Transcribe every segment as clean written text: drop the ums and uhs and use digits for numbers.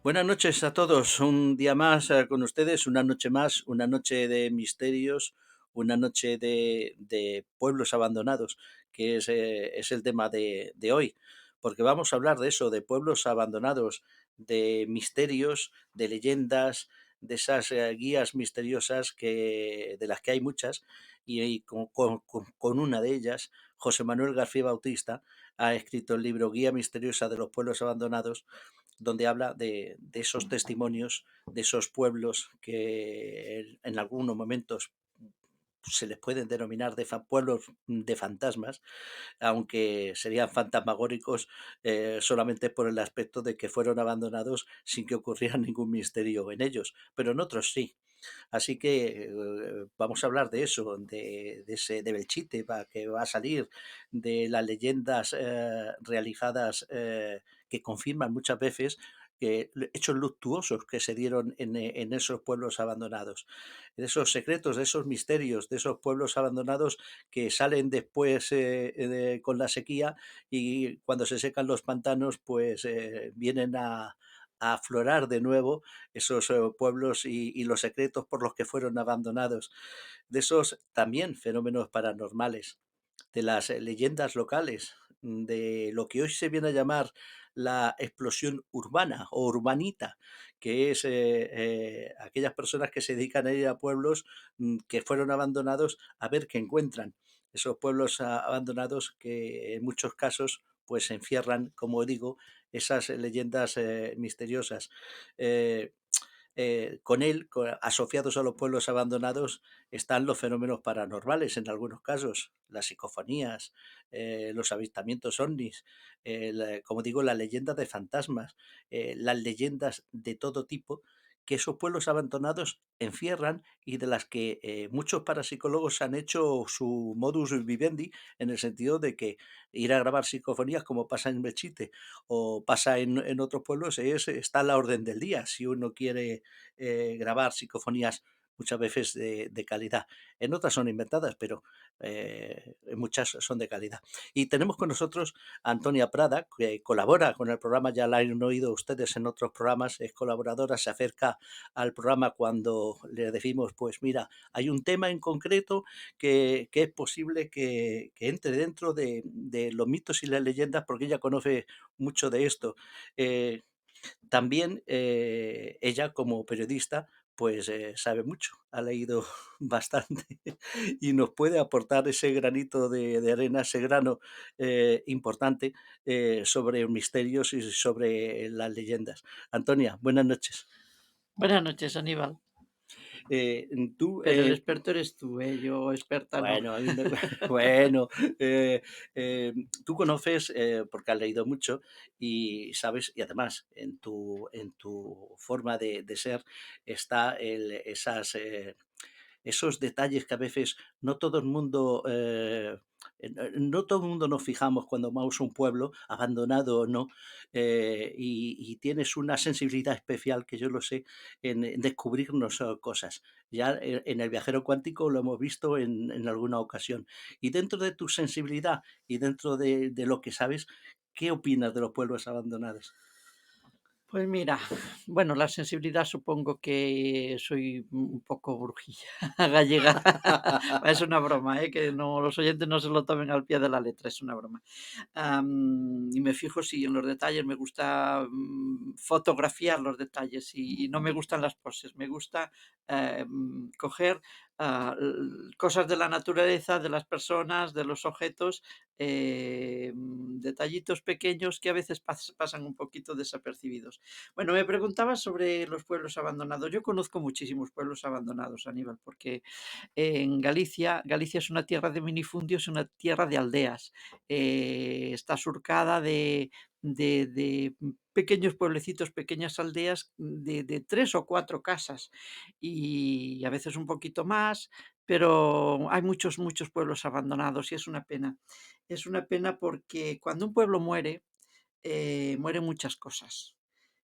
Buenas noches a todos. Un día más con ustedes, una noche más, una noche de misterios, una noche de pueblos abandonados, que es el tema de hoy. Porque vamos a hablar de eso, de pueblos abandonados, de misterios, de leyendas, de esas guías misteriosas de las que hay muchas, y con una de ellas, José Manuel García Bautista ha escrito el libro Guía Misteriosa de los Pueblos Abandonados, donde habla de esos testimonios, de esos pueblos que en algunos momentos se les pueden denominar pueblos de fantasmas, aunque serían fantasmagóricos solamente por el aspecto de que fueron abandonados sin que ocurriera ningún misterio en ellos, pero en otros sí. Así que vamos a hablar de eso, de Belchite, que va a salir, de las leyendas realizadas que confirman muchas veces hechos luctuosos que se dieron en esos pueblos abandonados, de esos secretos, de esos misterios, de esos pueblos abandonados que salen después con la sequía, y cuando se secan los pantanos, pues vienen a aflorar de nuevo esos pueblos y los secretos por los que fueron abandonados, de esos también fenómenos paranormales, de las leyendas locales, de lo que hoy se viene a llamar la explosión urbana o urbanita, que es aquellas personas que se dedican a ir a pueblos que fueron abandonados a ver qué encuentran. Esos pueblos abandonados que en muchos casos pues encierran, como digo, esas leyendas misteriosas. Eh, asociados a los pueblos abandonados, están los fenómenos paranormales en algunos casos, las psicofonías, los avistamientos ovnis, como digo, las leyendas de fantasmas, las leyendas de todo tipo que esos pueblos abandonados encierran, y de las que muchos parapsicólogos han hecho su modus vivendi, en el sentido de que ir a grabar psicofonías, como pasa en Belchite o pasa en otros pueblos, está a la orden del día si uno quiere grabar psicofonías, muchas veces de calidad. En otras son inventadas, pero en muchas son de calidad. Y tenemos con nosotros a Antonia Prada, que colabora con el programa, ya la han oído ustedes en otros programas, es colaboradora, se acerca al programa cuando le decimos, pues mira, hay un tema en concreto que es posible que entre dentro de los mitos y las leyendas, porque ella conoce mucho de esto. Eh, También ella, como periodista, pues sabe mucho, ha leído bastante y nos puede aportar ese granito de arena, ese grano importante sobre misterios y sobre las leyendas. Antonia, buenas noches. Buenas noches, Aníbal. Eh, tú, Pero el eh, experto eres tú, ¿eh? Yo experta no. Bueno, a mí me bueno, eh, tú conoces, porque has leído mucho y sabes, y además en tu forma de ser está esos detalles que a veces no todo el mundo, no todo el mundo nos fijamos cuando vamos a un pueblo, abandonado o no, y tienes una sensibilidad especial, que yo lo sé, en descubrirnos cosas. Ya en el viajero cuántico lo hemos visto en alguna ocasión. Y dentro de tu sensibilidad y dentro de lo que sabes, ¿qué opinas de los pueblos abandonados? Pues mira, bueno, la sensibilidad supongo que soy un poco brujilla gallega. Es una broma, ¿eh? Que no, los oyentes no se lo tomen al pie de la letra, es una broma. Y me fijo, sí, en los detalles, me gusta fotografiar los detalles y no me gustan las poses, me gusta coger cosas de la naturaleza, de las personas, de los objetos, detallitos pequeños que a veces pasan un poquito desapercibidos. Bueno, me preguntabas sobre los pueblos abandonados. Yo conozco muchísimos pueblos abandonados, Aníbal, porque en Galicia es una tierra de minifundios, una tierra de aldeas. Está surcada de pequeños pueblecitos, pequeñas aldeas de 3 o 4 casas, y a veces un poquito más, pero hay muchos, muchos pueblos abandonados y es una pena. Es una pena porque cuando un pueblo muere, mueren muchas cosas.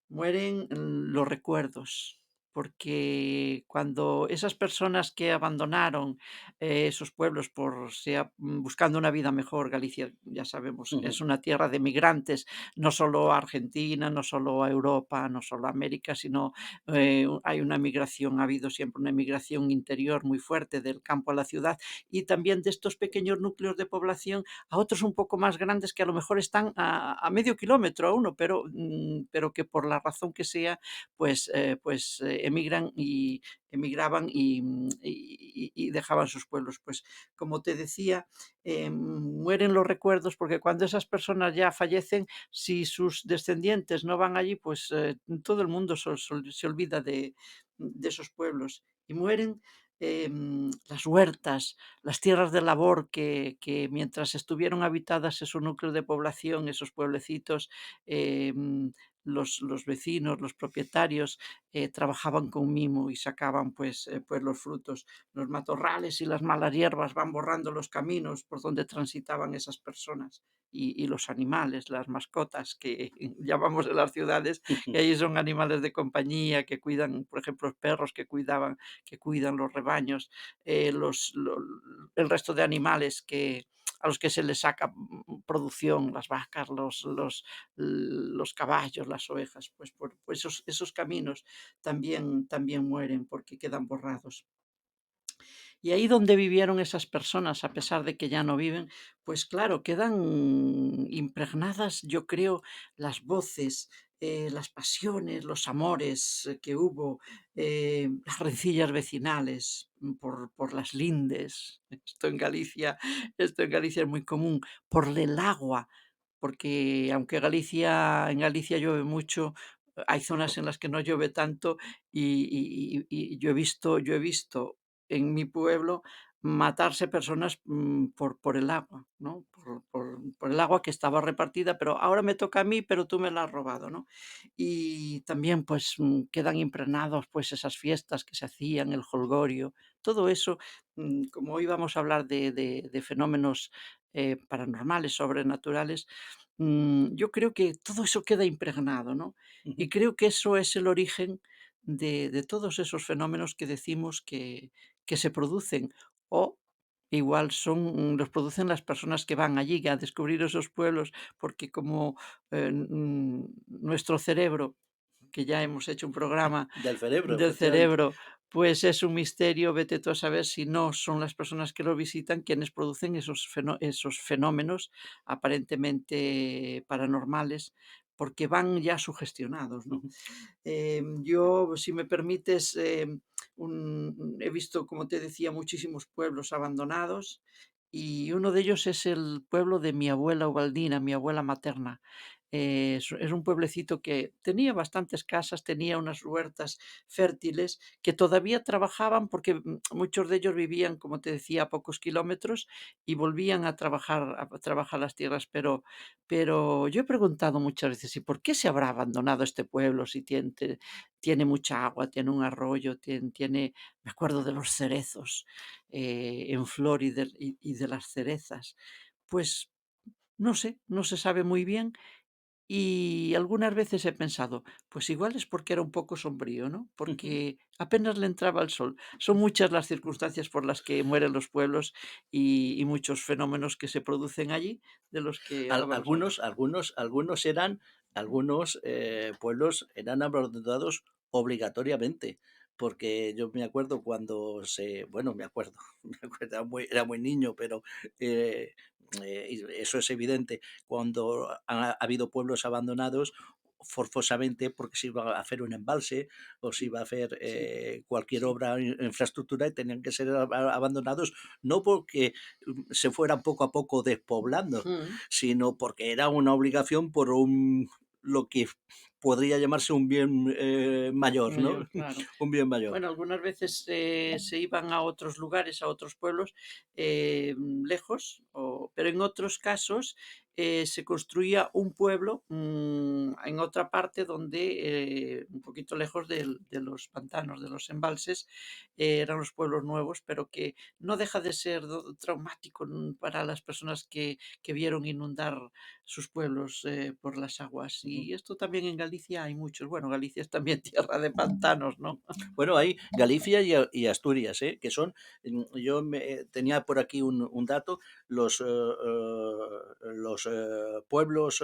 Mueren los recuerdos, porque cuando esas personas que abandonaron, esos pueblos por sea buscando una vida mejor, Galicia, ya sabemos, Ujú, es una tierra de migrantes, no solo a Argentina, no solo a Europa, no solo a América, sino, hay una migración, ha habido siempre una migración interior muy fuerte del campo a la ciudad, y también de estos pequeños núcleos de población a otros un poco más grandes que a lo mejor están a medio kilómetro a uno, pero que por la razón que sea, emigran y emigraban y dejaban sus pueblos. Pues, como te decía, mueren los recuerdos, porque cuando esas personas ya fallecen, si sus descendientes no van allí, pues, todo el mundo se olvida de esos pueblos y mueren, las huertas, las tierras de labor que mientras estuvieron habitadas esos núcleos de población, esos pueblecitos, los vecinos, los propietarios, trabajaban con mimo y sacaban, pues los frutos. Los matorrales y las malas hierbas van borrando los caminos por donde transitaban esas personas, y los animales, las mascotas que llamamos en las ciudades, que ujú, allí son animales de compañía, que cuidan, por ejemplo, los perros que cuidan los rebaños, los lo el resto de animales que a los que se les saca producción, las vacas, los caballos, las ovejas, pues esos caminos también mueren porque quedan borrados. Y ahí donde vivieron esas personas, a pesar de que ya no viven, pues claro, quedan impregnadas, yo creo, las voces, las pasiones, los amores que hubo, las rencillas vecinales por las lindes. Esto en Galicia es muy común, por el agua, porque aunque en Galicia llueve mucho, hay zonas en las que no llueve tanto y yo he visto en mi pueblo matarse personas, por el agua, ¿no? Por el agua que estaba repartida, pero ahora me toca a mí, pero tú me la has robado, ¿no? Y también, pues, quedan impregnados, pues, esas fiestas que se hacían, el jolgorio, todo eso, como hoy vamos a hablar de fenómenos, paranormales, sobrenaturales, yo creo que todo eso queda impregnado, ¿no? Y ujú. creo que eso es el origen de todos esos fenómenos que decimos que se producen, o igual los producen las personas que van allí a descubrir esos pueblos, porque como, nuestro cerebro, que ya hemos hecho un programa Del cerebro, del efectivamente. cerebro, pues es un misterio, vete tú a saber si no son las personas que lo visitan quienes producen esos fenómenos aparentemente paranormales, porque van ya sugestionados, ¿no? Ujú, Yo, si me permites, he visto, como te decía, muchísimos pueblos abandonados, y uno de ellos es el pueblo de mi abuela Ubaldina, mi abuela materna. Es un pueblecito que tenía bastantes casas, tenía unas huertas fértiles que todavía trabajaban porque muchos de ellos vivían, como te decía, a pocos kilómetros y volvían a trabajar las tierras, pero yo he preguntado muchas veces, ¿y por qué se habrá abandonado este pueblo si tiene mucha agua, tiene un arroyo, me acuerdo de los cerezos en flor y de las cerezas? Pues no sé, no se sabe muy bien, y algunas veces he pensado, pues igual es porque era un poco sombrío, ¿no? ujú. Porque apenas le entraba el sol. Son muchas las circunstancias por las que mueren los pueblos y muchos fenómenos que se producen allí, de los que ahora vamos a hablar. Algunos pueblos eran abandonados obligatoriamente, porque yo me acuerdo bueno, me acuerdo, me acuerdo, era muy niño, pero eh, y eso es evidente, cuando ha habido pueblos abandonados, forzosamente porque se iba a hacer un embalse o se iba a hacer Sí, cualquier sí. obra infraestructura y tenían que ser abandonados, no porque se fueran poco a poco despoblando, Mm, sino porque era una obligación por lo que podría llamarse un bien mayor, ¿no? mayor, claro. Un bien mayor. Bueno, algunas veces, se iban a otros lugares, a otros pueblos, lejos, pero en otros casos, se construía un pueblo, en otra parte donde, un poquito lejos de los pantanos, de los embalses, eran los pueblos nuevos, pero que no deja de ser traumático para las personas que vieron inundar sus pueblos por las aguas. ujú. Y esto también en Galicia hay muchos. Bueno, Galicia es también tierra de pantanos, ¿no? Bueno, hay Galicia y Asturias, que son, yo tenía por aquí un dato, pueblos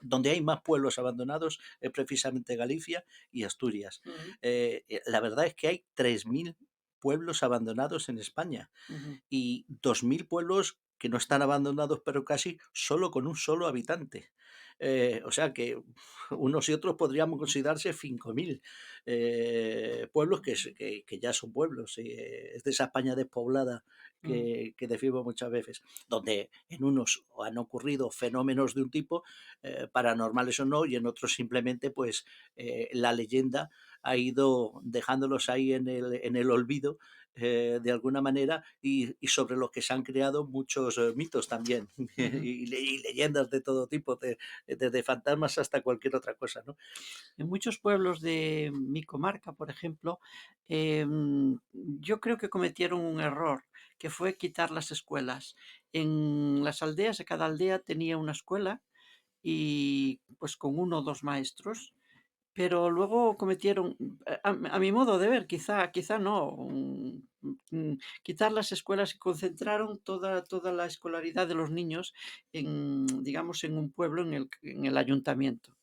donde hay más pueblos abandonados es precisamente Galicia y Asturias. Ujú, La verdad es que hay 3.000 pueblos abandonados en España ujú, y 2.000 pueblos que no están abandonados, pero casi solo con un solo habitante. O sea que unos y otros podríamos ujú, considerarse 5.000 pueblos que ya son pueblos. Es de esa España despoblada ujú, que decimos muchas veces, donde en unos han ocurrido fenómenos de un tipo, paranormales o no, y en otros simplemente pues la leyenda ha ido dejándolos ahí en el olvido de alguna manera y sobre los que se han creado muchos mitos también ujú. y leyendas de todo tipo, desde fantasmas hasta cualquier otra cosa, ¿no? En muchos pueblos de mi comarca, por ejemplo, yo creo que cometieron un error, que fue quitar las escuelas. En las aldeas, cada aldea tenía una escuela y pues con uno o dos maestros, pero luego cometieron, a mi modo de ver, quizá no, quitar las escuelas y concentraron toda la escolaridad de los niños en, digamos, en un pueblo, en el ayuntamiento.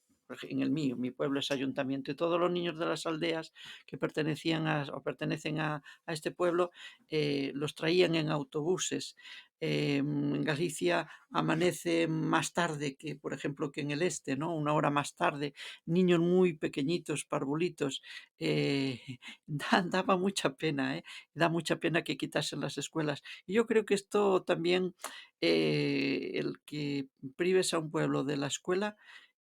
En el mío, mi pueblo es ayuntamiento, y todos los niños de las aldeas que pertenecían o pertenecen a este pueblo, los traían en autobuses. En Galicia amanece más tarde que, por ejemplo, que en el este, ¿no? Una hora más tarde, niños muy pequeñitos, parvulitos, eh, daba mucha pena, ¿eh? Da mucha pena que quitasen las escuelas. Y yo creo que esto también, el que prives a un pueblo de la escuela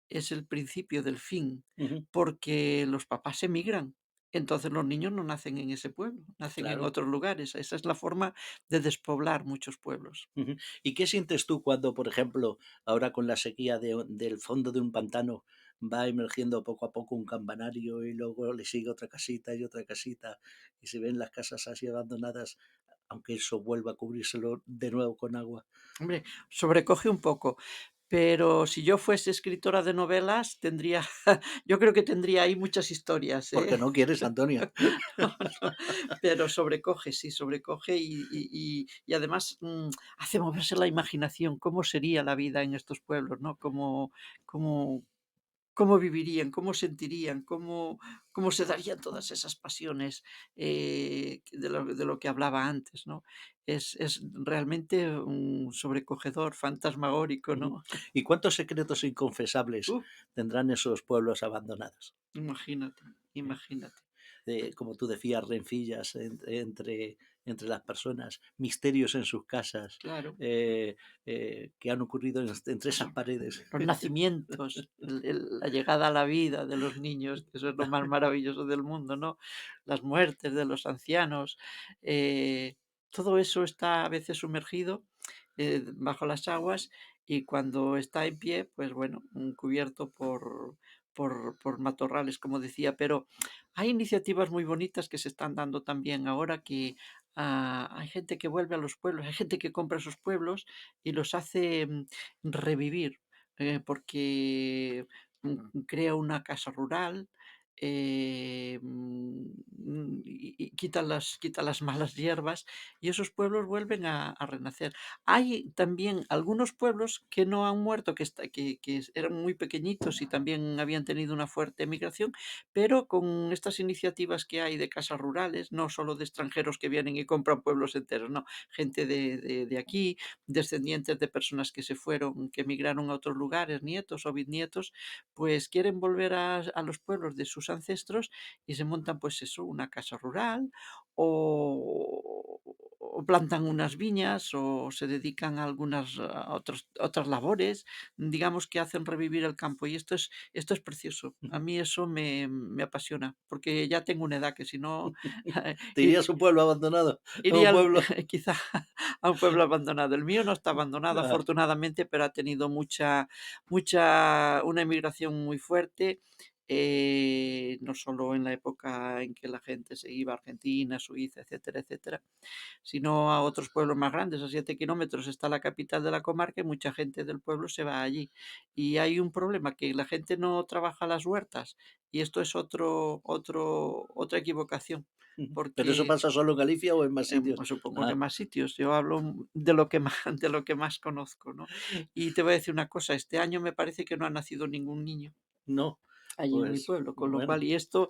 es el principio del fin, Ujú, porque los papás emigran. Entonces los niños no nacen en ese pueblo, nacen en claro. otros lugares. Esa es la forma de despoblar muchos pueblos. Ujú. ¿Y qué sientes tú cuando, por ejemplo, ahora con la sequía del fondo de un pantano va emergiendo poco a poco un campanario y luego le sigue otra casita y se ven las casas así abandonadas, aunque eso vuelva a cubrírselo de nuevo con agua? Hombre, sobrecoge un poco, pero si yo fuese escritora de novelas, tendría yo creo que tendría ahí muchas historias, ¿eh? Porque no quieres, Antonio. No, no, pero sobrecoge, sí, sobrecoge y además, hace moverse la imaginación, cómo sería la vida en estos pueblos, ¿no? Cómo cómo vivirían, cómo sentirían, cómo se darían todas esas pasiones, de lo que hablaba antes, ¿no? Es realmente, sobrecogedor, fantasmagórico, Ujú. ¿no? ¿Y cuántos secretos inconfesables Uh, tendrán esos pueblos abandonados? imagínate, ¿Eh? imagínate. Como tú decías, rencillas entre las personas, misterios en sus casas, Claro. que han ocurrido entre Los esas paredes. los nacimientos, la llegada a la vida de los niños, que eso es lo más maravilloso del mundo, ¿no? Las muertes de los ancianos, todo eso está a veces sumergido, bajo las aguas, y cuando está en pie, pues bueno, cubierto por matorrales, como decía. Pero hay iniciativas muy bonitas que se están dando también ahora, que, hay gente que vuelve a los pueblos, hay gente que compra esos pueblos y los hace, revivir, porque, crea una casa rural, y quita las malas hierbas, y esos pueblos vuelven a renacer. Hay también algunos pueblos que no han muerto, que eran muy pequeñitos y también habían tenido una fuerte migración, pero con estas iniciativas que hay de casas rurales, no solo de extranjeros que vienen y compran pueblos enteros, no, gente de aquí, descendientes de personas que se fueron, que emigraron a otros lugares, nietos o bisnietos, pues quieren volver a los pueblos de sus ancestros y se montan, pues eso, una casa rural o, o plantan unas viñas o se dedican a algunas otras labores, digamos que hacen revivir el campo y esto es precioso. A mí eso me apasiona, porque ya tengo una edad que si no ¿Te irías a un pueblo abandonado? ¿A un iría pueblo? quizá a un pueblo abandonado. El mío no está abandonado, Ah, afortunadamente, pero ha tenido una emigración muy fuerte, no solo en la época en que la gente se iba a Argentina, Suiza, etcétera, etcétera, sino a otros pueblos más grandes. A 7 kilómetros está la capital de la comarca y mucha gente del pueblo se va allí. Y hay un problema, que la gente no trabaja las huertas, y esto es otra equivocación, ¿pero eso porque pasa solo en Galicia o en más sitios? supongo que Ah, más sitios. Yo hablo de lo que más, de lo que más conozco, ¿no? Y te voy a decir una cosa, este año me parece que no ha nacido ningún niño no, allí en mi pues pueblo, con lo bueno. cual, y esto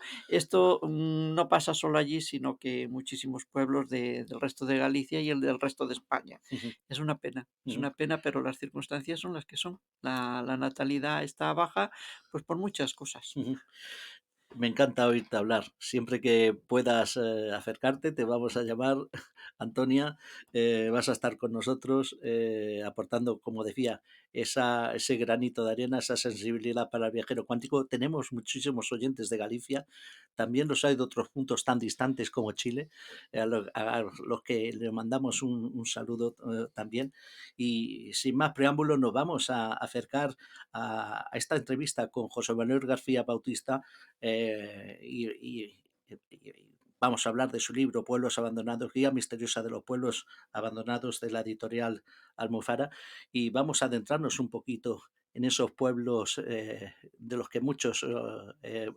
no pasa solo allí, sino que muchísimos pueblos del resto de Galicia y el del resto de España. Ujú, Es ujú, una pena, pero las circunstancias son las que son. La natalidad está baja, pues por muchas cosas. ujú. Me encanta oírte hablar. Siempre que puedas acercarte, te vamos a llamar, Antonia. Vas a estar con nosotros aportando, como decía, ese granito de arena, esa sensibilidad para el viajero cuántico. Tenemos muchísimos oyentes de Galicia. También los hay de otros puntos tan distantes como Chile, a los que le mandamos un saludo también. Y sin más preámbulos, nos vamos a acercar a esta entrevista con José Manuel García Bautista y vamos a hablar de su libro Pueblos Abandonados, Guía Misteriosa de los Pueblos Abandonados de la editorial Almofara y vamos a adentrarnos un poquito en esos pueblos de los que muchos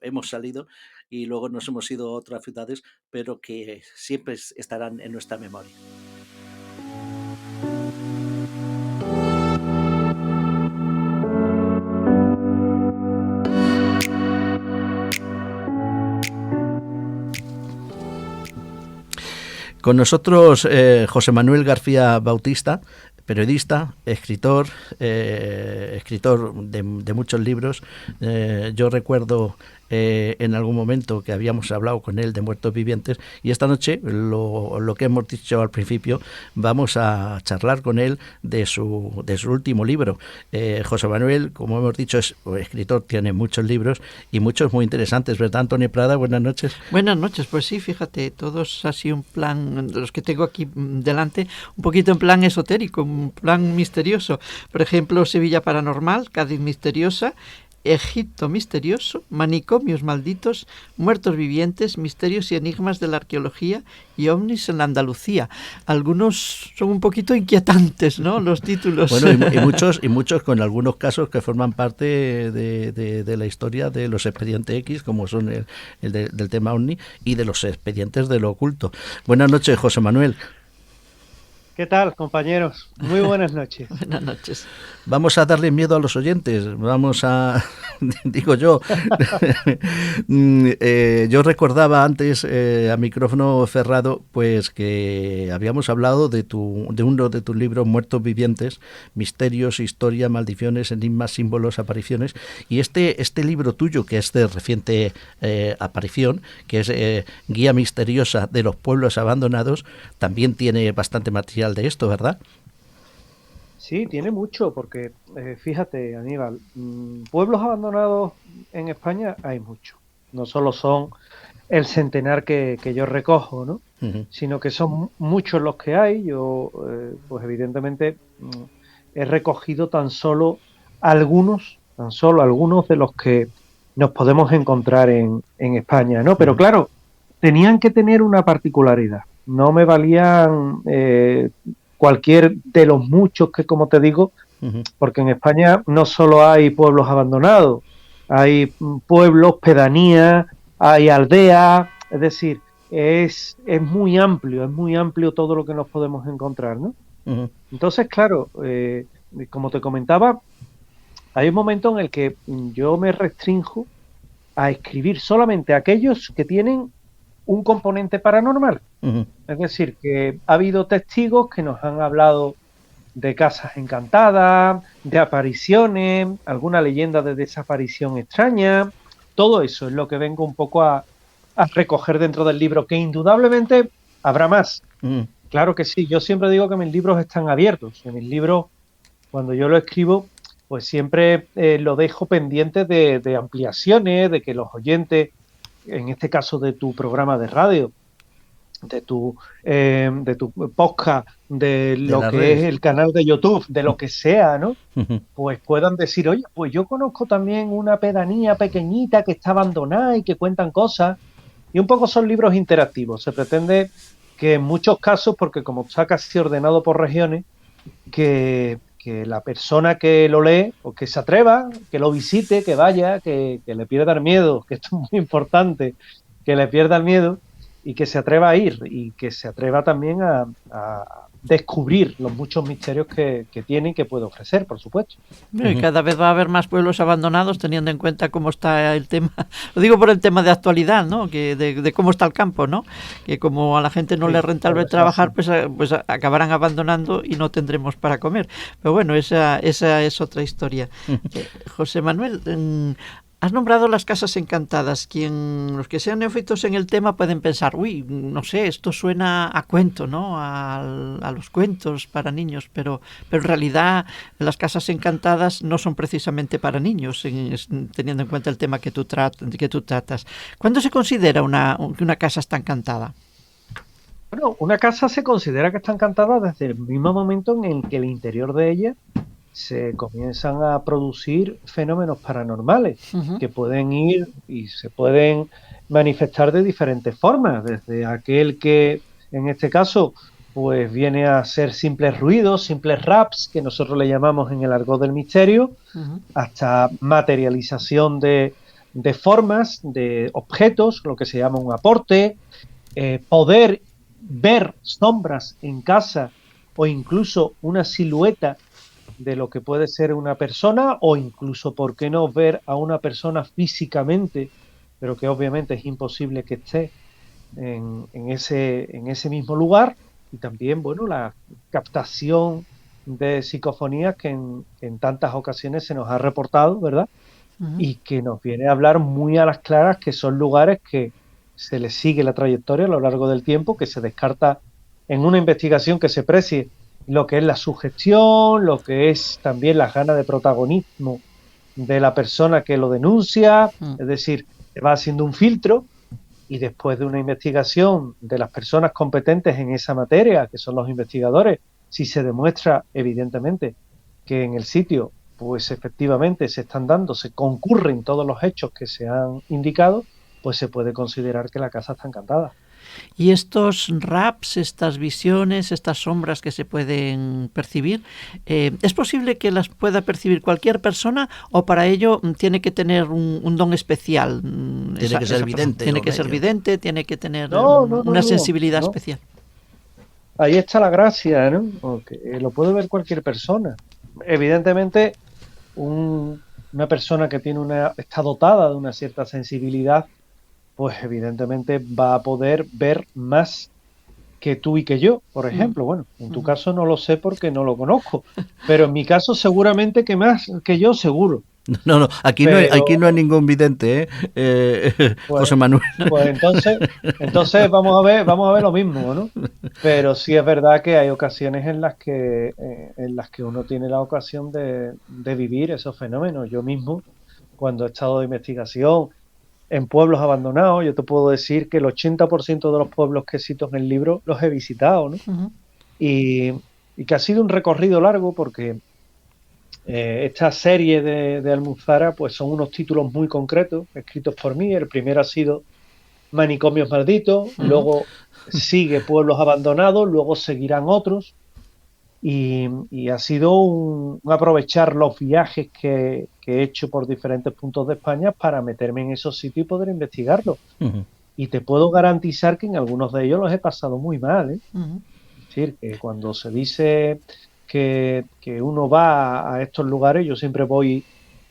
hemos salido y luego nos hemos ido a otras ciudades, pero que siempre estarán en nuestra memoria. Con nosotros José Manuel García Bautista, periodista, escritor de muchos libros. Yo recuerdo en algún momento que habíamos hablado con él de muertos vivientes y esta noche, lo que hemos dicho al principio, vamos a charlar con él de su último libro. José Manuel, como hemos dicho, es escritor, tiene muchos libros y muchos muy interesantes, ¿verdad, Antonio Prada? Buenas noches. Buenas noches, pues sí, fíjate, todos así un plan, de los que tengo aquí delante, un poquito en plan esotérico, un plan misterioso. Por ejemplo, Sevilla Paranormal, Cádiz Misteriosa, Egipto Misterioso, Manicomios Malditos, Muertos Vivientes, Misterios y Enigmas de la Arqueología y OVNIs en la Andalucía. Algunos son un poquito inquietantes, ¿no?, los títulos. Bueno, y muchos con algunos casos que forman parte de la historia de los expedientes X, como son del tema OVNI y de los expedientes de lo oculto. Buenas noches, José Manuel. ¿Qué tal, compañeros? Muy buenas noches. Buenas noches. Vamos a darle miedo a los oyentes, vamos a, digo yo, yo recordaba antes a micrófono cerrado, pues que habíamos hablado de uno de tus libros, Muertos Vivientes, Misterios, Historia, Maldiciones, Enigmas, Símbolos, Apariciones, y este libro tuyo, que es de reciente aparición, que es Guía Misteriosa de los Pueblos Abandonados, también tiene bastante material de esto, ¿verdad? Sí, tiene mucho, porque fíjate, Aníbal, pueblos abandonados en España hay mucho. No solo son el centenar que yo recojo, ¿no? Uh-huh. Sino que son muchos los que hay. Yo, pues evidentemente, he recogido tan solo algunos de los que nos podemos encontrar en España, ¿no? Pero claro, tenían que tener una particularidad. No me valían cualquier de los muchos que, como te digo, porque en España no solo hay pueblos abandonados, hay pueblos, pedanías, hay aldeas, es decir, es muy amplio todo lo que nos podemos encontrar, ¿no? Uh-huh. Entonces, claro, como te comentaba, hay un momento en el que yo me restrinjo a escribir solamente aquellos que tienen un componente paranormal. Uh-huh. Es decir, que ha habido testigos que nos han hablado de casas encantadas, de apariciones, alguna leyenda de desaparición extraña. Todo eso es lo que vengo un poco a recoger dentro del libro, que indudablemente habrá más. Claro que sí, yo siempre digo que mis libros están abiertos, que mis libros, cuando yo lo escribo, pues siempre lo dejo pendiente de ampliaciones, de que los oyentes, en este caso de tu programa de radio, de tu podcast, de De lo las que es redes. el canal de YouTube, de lo que sea, ¿no? Ujú. Pues puedan decir, oye, pues yo conozco también una pedanía pequeñita que está abandonada y que cuentan cosas. Y un poco son libros interactivos. Se pretende que en muchos casos, porque como está casi ordenado por regiones, que la persona que lo lee, o que se atreva, que lo visite, que vaya, que le pierda el miedo, que esto es muy importante, que le pierda el miedo y que se atreva a ir y que se atreva también a descubrir los muchos misterios que tiene y que puede ofrecer, por supuesto. Y cada vez va a haber más pueblos abandonados teniendo en cuenta cómo está el tema. Lo digo por el tema de actualidad, ¿no? Que de cómo está el campo, ¿no? Que como a la gente no Sí, le es rentable eso es trabajar, así. pues acabarán abandonando y no tendremos para comer. Pero bueno, esa es otra historia. José Manuel, has nombrado las casas encantadas. Los que sean neófitos en el tema pueden pensar, uy, no sé, esto suena a cuento, ¿no? A los cuentos para niños, pero en realidad las casas encantadas no son precisamente para niños, teniendo en cuenta el tema que tú tratas. ¿Cuándo se considera que una casa está encantada? Bueno, una casa se considera que está encantada desde el mismo momento en el que el interior de ella se comienzan a producir fenómenos paranormales Uh-huh. que pueden ir y se pueden manifestar de diferentes formas, desde aquel que, en este caso, pues viene a ser simples ruidos, simples raps, que nosotros le llamamos en el argot del misterio, Uh-huh. hasta materialización de formas, de objetos, lo que se llama un aporte, poder ver sombras en casa o incluso una silueta de lo que puede ser una persona o incluso, ¿por qué no ver a una persona físicamente, pero que obviamente es imposible que esté en ese mismo lugar? Y también, bueno, la captación de psicofonías que en tantas ocasiones se nos ha reportado, ¿verdad? Uh-huh. Y que nos viene a hablar muy a las claras que son lugares que se les sigue la trayectoria a lo largo del tiempo, que se descarta en una investigación que se precie lo que es la sugestión, lo que es también las ganas de protagonismo de la persona que lo denuncia, Uh-huh. es decir, se va haciendo un filtro y después de una investigación de las personas competentes en esa materia, que son los investigadores, si se demuestra evidentemente que en el sitio pues efectivamente se están dando, se concurren todos los hechos que se han indicado, pues se puede considerar que la casa está encantada. Y estos raps, estas visiones, estas sombras que se pueden percibir, ¿es posible que las pueda percibir cualquier persona o para ello tiene que tener un don especial? Tiene que ser vidente. Tiene que ser vidente, tiene que tener una No, sensibilidad no. especial. Ahí está la gracia, ¿no? Porque lo puede ver cualquier persona. Evidentemente, una persona que está dotada de una cierta sensibilidad, pues evidentemente va a poder ver más que tú y que yo, por ejemplo. Bueno, en tu caso no lo sé porque no lo conozco, pero en mi caso seguramente que más que yo, seguro. No, aquí Pero, no hay ningún vidente, pues, José Manuel. pues entonces vamos a ver lo mismo, ¿no? Pero sí es verdad que hay ocasiones en las que uno tiene la ocasión de vivir esos fenómenos. Yo mismo, cuando he estado de investigación en pueblos abandonados, yo te puedo decir que el 80% de los pueblos que cito en el libro los he visitado, ¿no? Uh-huh. Y que ha sido un recorrido largo porque esta serie de Almuzara pues son unos títulos muy concretos escritos por mí. El primero ha sido Manicomios Malditos, Uh-huh. luego sigue Pueblos Abandonados, luego seguirán otros. Y ha sido un aprovechar los viajes que he hecho por diferentes puntos de España para meterme en esos sitios y poder investigarlos. Uh-huh. Y te puedo garantizar que en algunos de ellos los he pasado muy mal, ¿eh? Uh-huh. Es decir, que cuando se dice que uno va a estos lugares, yo siempre voy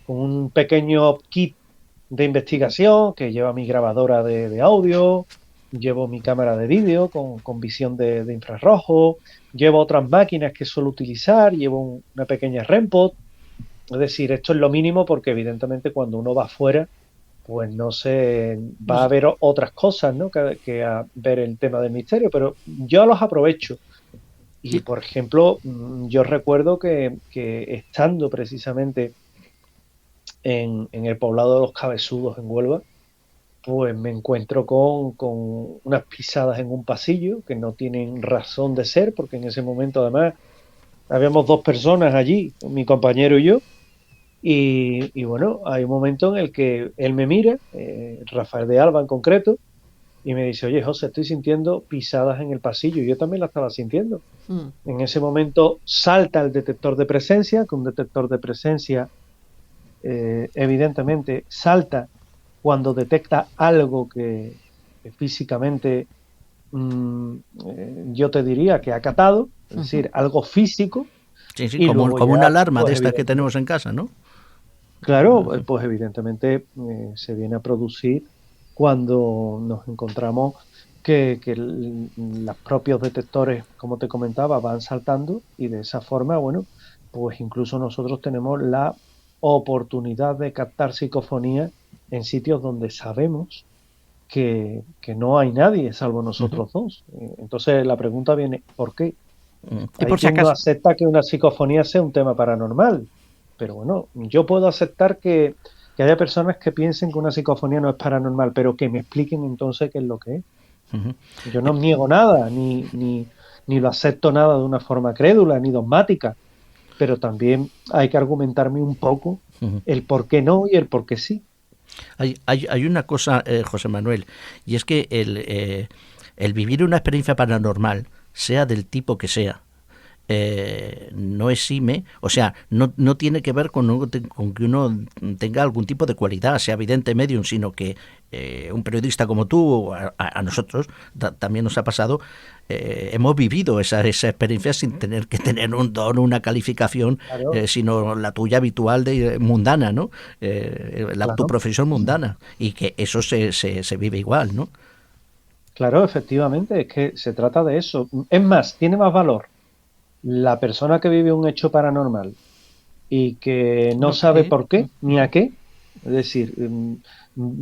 con un pequeño kit de investigación que lleva mi grabadora de audio, llevo mi cámara de vídeo con visión de infrarrojo, llevo otras máquinas que suelo utilizar, llevo una pequeña REMPod. Es decir, esto es lo mínimo porque evidentemente cuando uno va afuera, pues no se va a ver otras cosas, ¿no? Que a ver el tema del misterio, pero yo los aprovecho. Y por ejemplo, yo recuerdo que estando precisamente en el poblado de los Cabezudos en Huelva, pues me encuentro con unas pisadas en un pasillo que no tienen razón de ser, porque en ese momento además habíamos dos personas allí, mi compañero y yo, y bueno, hay un momento en el que él me mira, Rafael de Alba en concreto, y me dice, oye José, estoy sintiendo pisadas en el pasillo, y yo también la estaba sintiendo. En ese momento salta el detector de presencia, que un detector de presencia evidentemente salta cuando detecta algo que físicamente yo te diría que ha catado, es decir, algo físico, Sí, sí, y luego como una ya, alarma de pues estas que evidentemente, tenemos en casa, ¿no? claro, pues evidentemente se viene a producir cuando nos encontramos que los propios detectores, como te comentaba, van saltando y de esa forma, bueno, pues incluso nosotros tenemos la oportunidad de captar psicofonía en sitios donde sabemos que no hay nadie salvo Ujú. nosotros dos. Entonces la pregunta viene, ¿por qué? Y Hay por si quien no acaso, acepta que una psicofonía sea un tema paranormal, pero bueno, yo puedo aceptar que haya personas que piensen que una psicofonía no es paranormal, pero que me expliquen entonces qué es lo que es. Ujú. Yo no niego nada, ni lo acepto nada de una forma crédula, ni dogmática, pero también hay que argumentarme un poco Ujú. el por qué no y el por qué sí. Hay una cosa, José Manuel, y es que el vivir una experiencia paranormal, sea del tipo que sea, no exime, o sea, no tiene que ver con que uno tenga algún tipo de cualidad, sea evidente medium, sino que un periodista como tú, a nosotros también nos ha pasado, hemos vivido esa experiencia sin tener que tener un don, una calificación, Claro, sino la tuya habitual de mundana, ¿no? Tu claro, profesión mundana, y que eso se vive igual, ¿no? claro, efectivamente, es que se trata de eso. Es más, tiene más valor la persona que vive un hecho paranormal y que no lo sabe cree. por qué ni a qué. Es decir,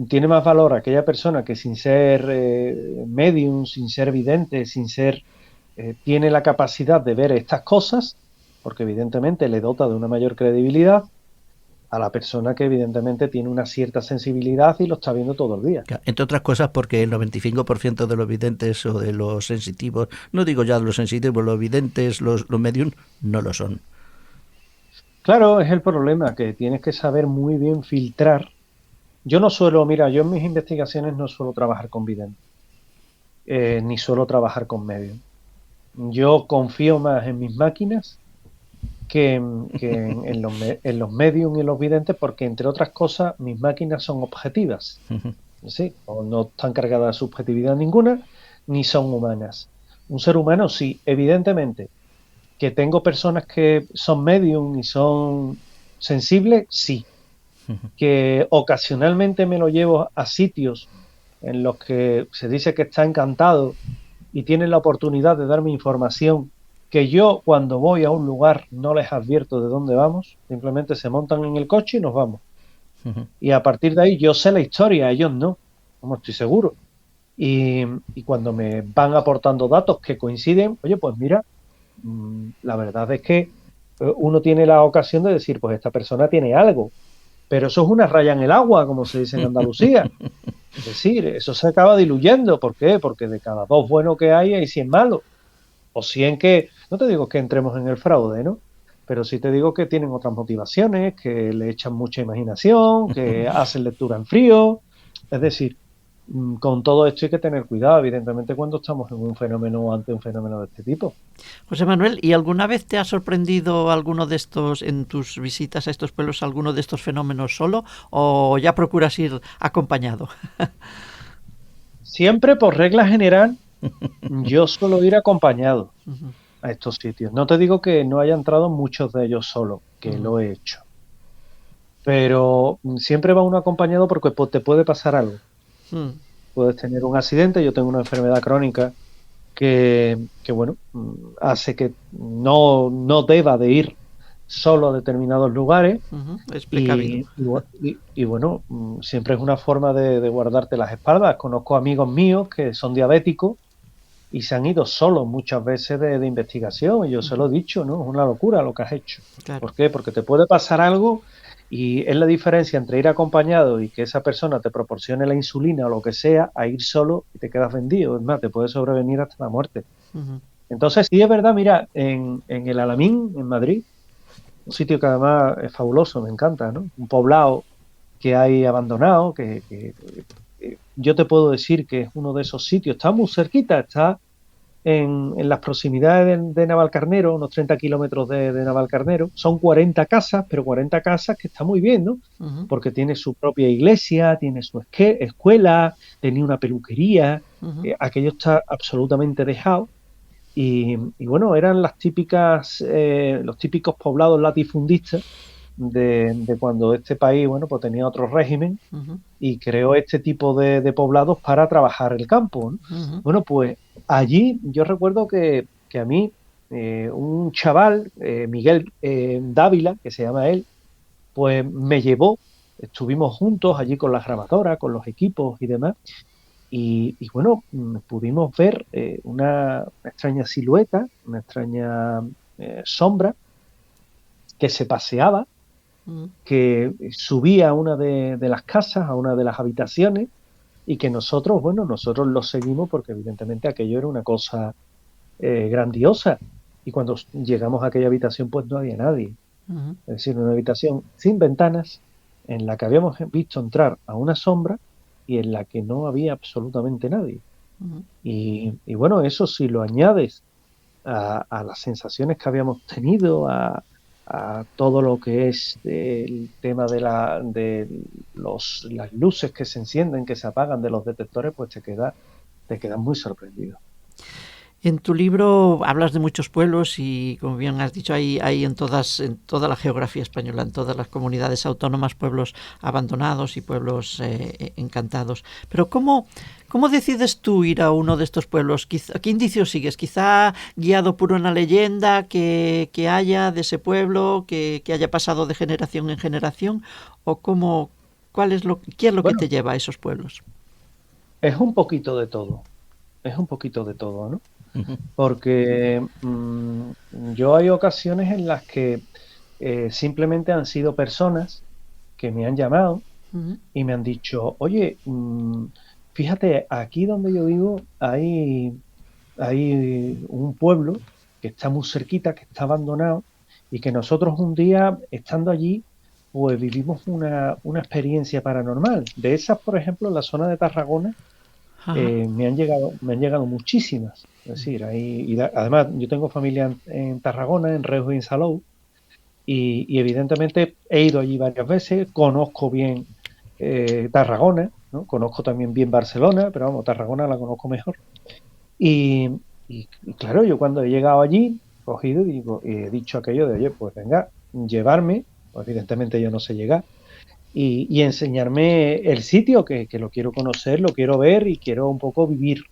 tiene más valor aquella persona que sin ser medium, sin ser vidente, sin ser, tiene la capacidad de ver estas cosas, porque evidentemente le dota de una mayor credibilidad a la persona que evidentemente tiene una cierta sensibilidad y lo está viendo todo el día. Entre otras cosas porque el 95% de los videntes o de los sensitivos, no digo ya los sensitivos, los videntes, los medium, no lo son. Claro, es el problema, que tienes que saber muy bien filtrar. Yo no suelo, mira, yo en mis investigaciones no suelo trabajar con videntes, ni suelo trabajar con medium. Yo confío más en mis máquinas en los medium y en los videntes, porque entre otras cosas mis máquinas son objetivas, ¿sí? No están cargadas de subjetividad ninguna, ni son humanas. Un ser humano sí, evidentemente, que tengo personas que son medium y son sensibles, sí. Que ocasionalmente me lo llevo a sitios en los que se dice que está encantado y tienen la oportunidad de darme información que yo cuando voy a un lugar no les advierto de dónde vamos, simplemente se montan en el coche y nos vamos. Y a partir de ahí yo sé la historia, ellos no, como estoy seguro. Y cuando me van aportando datos que coinciden, oye, pues mira, la verdad es que uno tiene la ocasión de decir, pues esta persona tiene algo, pero eso es una raya en el agua, como se dice en Andalucía. Es decir, eso se acaba diluyendo. ¿Por qué? Porque de cada dos buenos que hay 100 malos. O 100 que, no te digo que entremos en el fraude, ¿no? Pero sí te digo que tienen otras motivaciones, que le echan mucha imaginación, que hacen lectura en frío. Es decir, con todo esto hay que tener cuidado, evidentemente, cuando estamos en un fenómeno o ante un fenómeno de este tipo. José Manuel, ¿y alguna vez te ha sorprendido alguno de estos, en tus visitas a estos pueblos, alguno de estos fenómenos solo o ya procuras ir acompañado? Siempre, por regla general, yo suelo ir acompañado a estos sitios. No te digo que no haya entrado muchos de ellos solo, que lo he hecho. Pero siempre va uno acompañado porque te puede pasar algo. Puedes tener un accidente, yo tengo una enfermedad crónica que bueno, hace que no deba de ir solo a determinados lugares Es precavido. y bueno, siempre es una forma de guardarte las espaldas. Conozco amigos míos que son diabéticos y se han ido solos muchas veces de investigación, y yo se lo he dicho, ¿no? Es una locura lo que has hecho. Claro. ¿Por qué? Porque te puede pasar algo y es la diferencia entre ir acompañado y que esa persona te proporcione la insulina o lo que sea, a ir solo y te quedas vendido. Es más, te puede sobrevenir hasta la muerte. Ujú. Entonces, sí es verdad, mira, en el Alamín, en Madrid, un sitio que además es fabuloso, me encanta, ¿no? Un poblado que hay abandonado, que yo te puedo decir que es uno de esos sitios, está muy cerquita, está en las proximidades de Navalcarnero, unos 30 kilómetros de Navalcarnero. Son 40 casas, pero 40 casas que está muy bien, ¿no? Ujú. Porque tiene su propia iglesia, tiene su escuela, tenía una peluquería, Ujú. aquello está absolutamente dejado. Y bueno, eran las típicas, los típicos poblados latifundistas de cuando este país, bueno, pues tenía otro régimen Ujú. y creó este tipo de poblados para trabajar el campo, ¿no? Ujú. Bueno, pues allí yo recuerdo que a mí un chaval, Miguel Dávila, que se llama él, pues me llevó, estuvimos juntos allí con las grabadoras, con los equipos y demás, y bueno, pudimos ver una extraña silueta, una extraña sombra que se paseaba, Ujú. que subía a una de las casas, a una de las habitaciones, y que nosotros, bueno, nosotros lo seguimos porque evidentemente aquello era una cosa grandiosa. Y cuando llegamos a aquella habitación, pues no había nadie. Ujú. Es decir, una habitación sin ventanas, en la que habíamos visto entrar a una sombra y en la que no había absolutamente nadie. Ujú. Y bueno, eso si lo añades a las sensaciones que habíamos tenido, a todo lo que es el tema de las luces que se encienden, que se apagan de los detectores, pues te quedas muy sorprendido. En tu libro hablas de muchos pueblos y, como bien has dicho, hay en toda la geografía española, en todas las comunidades autónomas, pueblos abandonados y pueblos encantados. Pero ¿cómo decides tú ir a uno de estos pueblos? ¿Qué indicios sigues? ¿Quizá guiado por una leyenda que haya de ese pueblo, que haya pasado de generación en generación? ¿O qué es lo que Bueno, te lleva a esos pueblos? es un poquito de todo, es un poquito de todo, ¿no? Ujú. Porque yo hay ocasiones en las que simplemente han sido personas que me han llamado Ujú. y me han dicho, oye, fíjate, aquí donde yo vivo hay un pueblo que está muy cerquita, que está abandonado y que nosotros un día, estando allí, pues vivimos una experiencia paranormal. De esas, por ejemplo, en la zona de Tarragona, Ajá. me han llegado muchísimas. Es decir, además yo tengo familia en Tarragona, en Reus y en Salou, y evidentemente he ido allí varias veces, conozco bien Tarragona, ¿no? Conozco también bien Barcelona, pero vamos, Tarragona la conozco mejor. Y, y claro, yo cuando he llegado allí, cogido y he dicho aquello de, oye, pues venga, llevarme, pues evidentemente yo no sé llegar, y enseñarme el sitio, que lo quiero conocer, lo quiero ver y quiero un poco vivir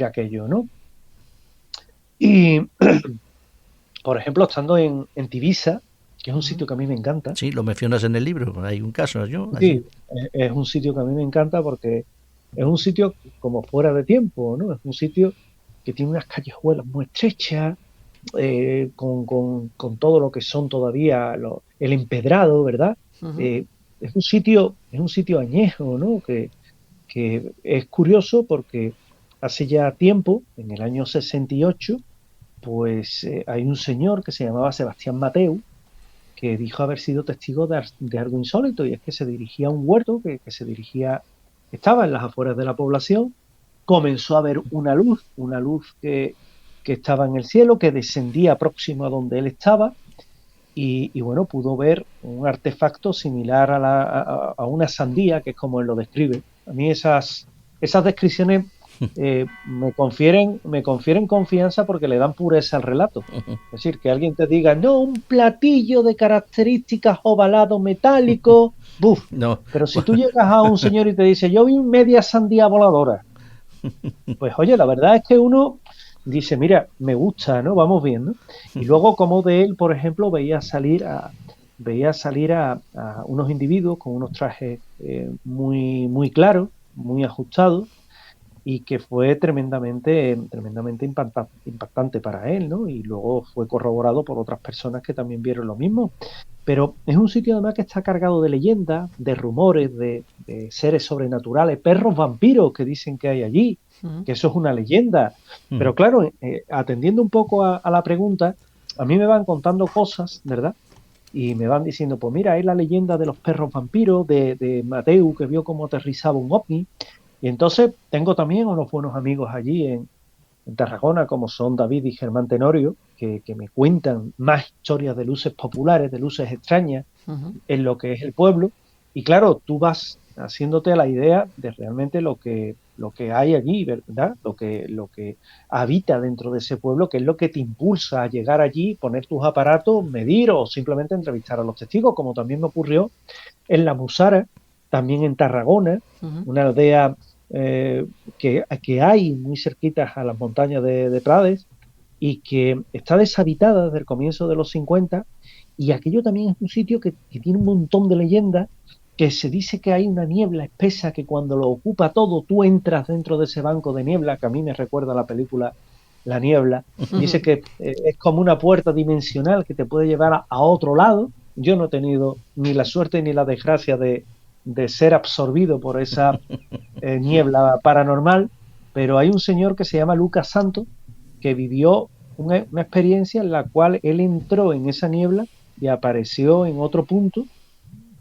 aquello, ¿no? Y, por ejemplo, estando en Tivisa, que es un Ujú. sitio que a mí me encanta, Sí, lo mencionas en el libro. Hay un caso, yo allí. sí, es un sitio que a mí me encanta porque es un sitio como fuera de tiempo, ¿no? Es un sitio que tiene unas callejuelas muy estrechas, con todo lo que son todavía el empedrado, ¿verdad? Ujú. Eh, es un sitio añejo, ¿no? Que es curioso porque hace ya tiempo, en el año 68, pues hay un señor que se llamaba Sebastián Mateu, que dijo haber sido testigo de algo insólito, y es que se dirigía a un huerto estaba en las afueras de la población, comenzó a ver una luz que estaba en el cielo, que descendía próximo a donde él estaba, y bueno, pudo ver un artefacto similar a una sandía, que es como él lo describe. A mí esas descripciones me confieren confianza porque le dan pureza al relato. Es decir, que alguien te diga, no, un platillo de características ovalado metálico, buf. No, Pero si tú llegas a un señor y te dice, yo vi media sandía voladora, pues oye, la verdad es que uno dice, mira, me gusta, ¿no? Vamos viendo. Y luego como de él, por ejemplo, veía salir a unos individuos con unos trajes muy, muy claros, muy ajustados, y que fue tremendamente impactante para él, ¿no? Y luego fue corroborado por otras personas que también vieron lo mismo. Pero es un sitio además que está cargado de leyendas, de rumores, de seres sobrenaturales, perros vampiros que dicen que hay allí, que eso es una leyenda. Pero claro, atendiendo un poco a la pregunta, a mí me van contando cosas, ¿verdad? Y me van diciendo, pues mira, es la leyenda de los perros vampiros, de Mateu, que vio cómo aterrizaba un ovni. Y entonces tengo también unos buenos amigos allí en Tarragona, como son David y Germán Tenorio, que me cuentan más historias de luces populares, de luces extrañas en lo que es el pueblo. Y claro, tú vas haciéndote la idea de realmente lo que hay allí, ¿verdad? Lo que habita dentro de ese pueblo, que es lo que te impulsa a llegar allí, poner tus aparatos, medir o simplemente entrevistar a los testigos, como también me ocurrió en La Musara, también en Tarragona, una aldea que hay muy cerquitas a las montañas de Prades y que está deshabitada desde el comienzo de los 50, y aquello también es un sitio que tiene un montón de leyendas, que se dice que hay una niebla espesa que cuando lo ocupa todo, tú entras dentro de ese banco de niebla, que a mí me recuerda a la película La Niebla. Dice que es como una puerta dimensional que te puede llevar a otro lado. Yo no he tenido ni la suerte ni la desgracia de ser absorbido por esa niebla paranormal, pero hay un señor que se llama Lucas Santos que vivió una experiencia en la cual él entró en esa niebla y apareció en otro punto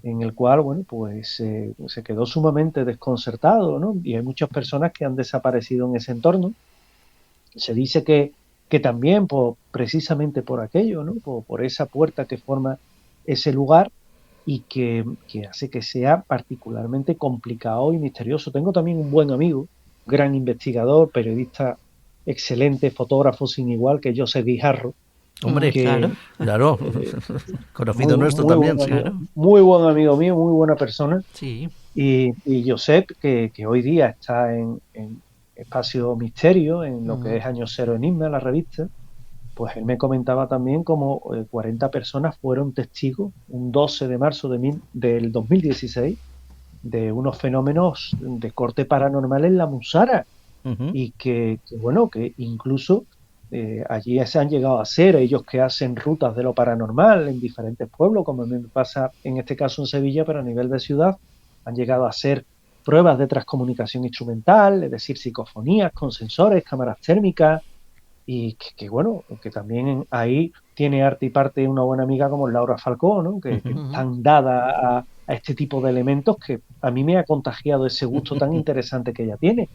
en el cual, bueno, pues se quedó sumamente desconcertado, ¿no? Y hay muchas personas que han desaparecido en ese entorno. Se dice que también precisamente por aquello, ¿no? Por esa puerta que forma ese lugar, y que hace que sea particularmente complicado y misterioso. Tengo también un buen amigo, gran investigador, periodista excelente, fotógrafo sin igual, que es José Guijarro. Hombre, Claro. claro, conocido nuestro también, sí. Muy buen amigo mío, muy buena persona. Sí. Y Josep, que hoy día está en Espacio Misterio, en lo que es Año Cero Enigma, la revista, pues él me comentaba también como 40 personas fueron testigos un 12 de marzo del 2016 de unos fenómenos de corte paranormal en la Musara, y que bueno, que incluso allí se han llegado a hacer ellos que hacen rutas de lo paranormal en diferentes pueblos, como me pasa en este caso en Sevilla, pero a nivel de ciudad, han llegado a hacer pruebas de transcomunicación instrumental, es decir, psicofonías con sensores, cámaras térmicas, y que bueno, que también ahí tiene arte y parte una buena amiga como Laura Falcó, ¿no? Que tan dada a este tipo de elementos, que a mí me ha contagiado ese gusto tan interesante que ella tiene.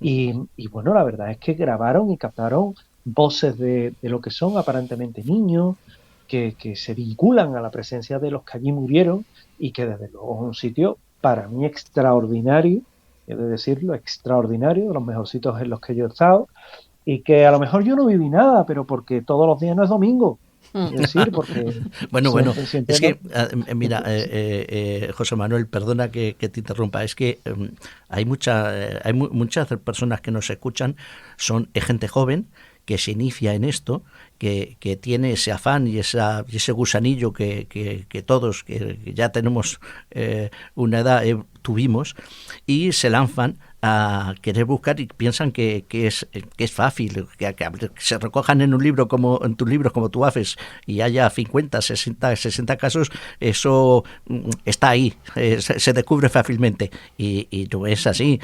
Y bueno, la verdad es que grabaron y captaron voces de lo que son aparentemente niños, que se vinculan a la presencia de los que allí murieron, y que desde luego es un sitio para mí extraordinario, he de decirlo, extraordinario, de los mejorcitos en los que yo he estado, y que a lo mejor yo no viví nada, pero porque todos los días no es domingo. Es decir, porque bueno, siempre es que, mira, José Manuel, perdona que te interrumpa, es que hay muchas personas que nos escuchan, son gente joven que se inicia en esto, que tiene ese afán y ese gusanillo que todos, que ya tenemos una edad, tuvimos, y se lanzan a querer buscar y piensan que es fácil, que se recojan en un libro en tus libros como tú haces, y haya 50, 60 casos, eso está ahí, se descubre fácilmente, y no es así.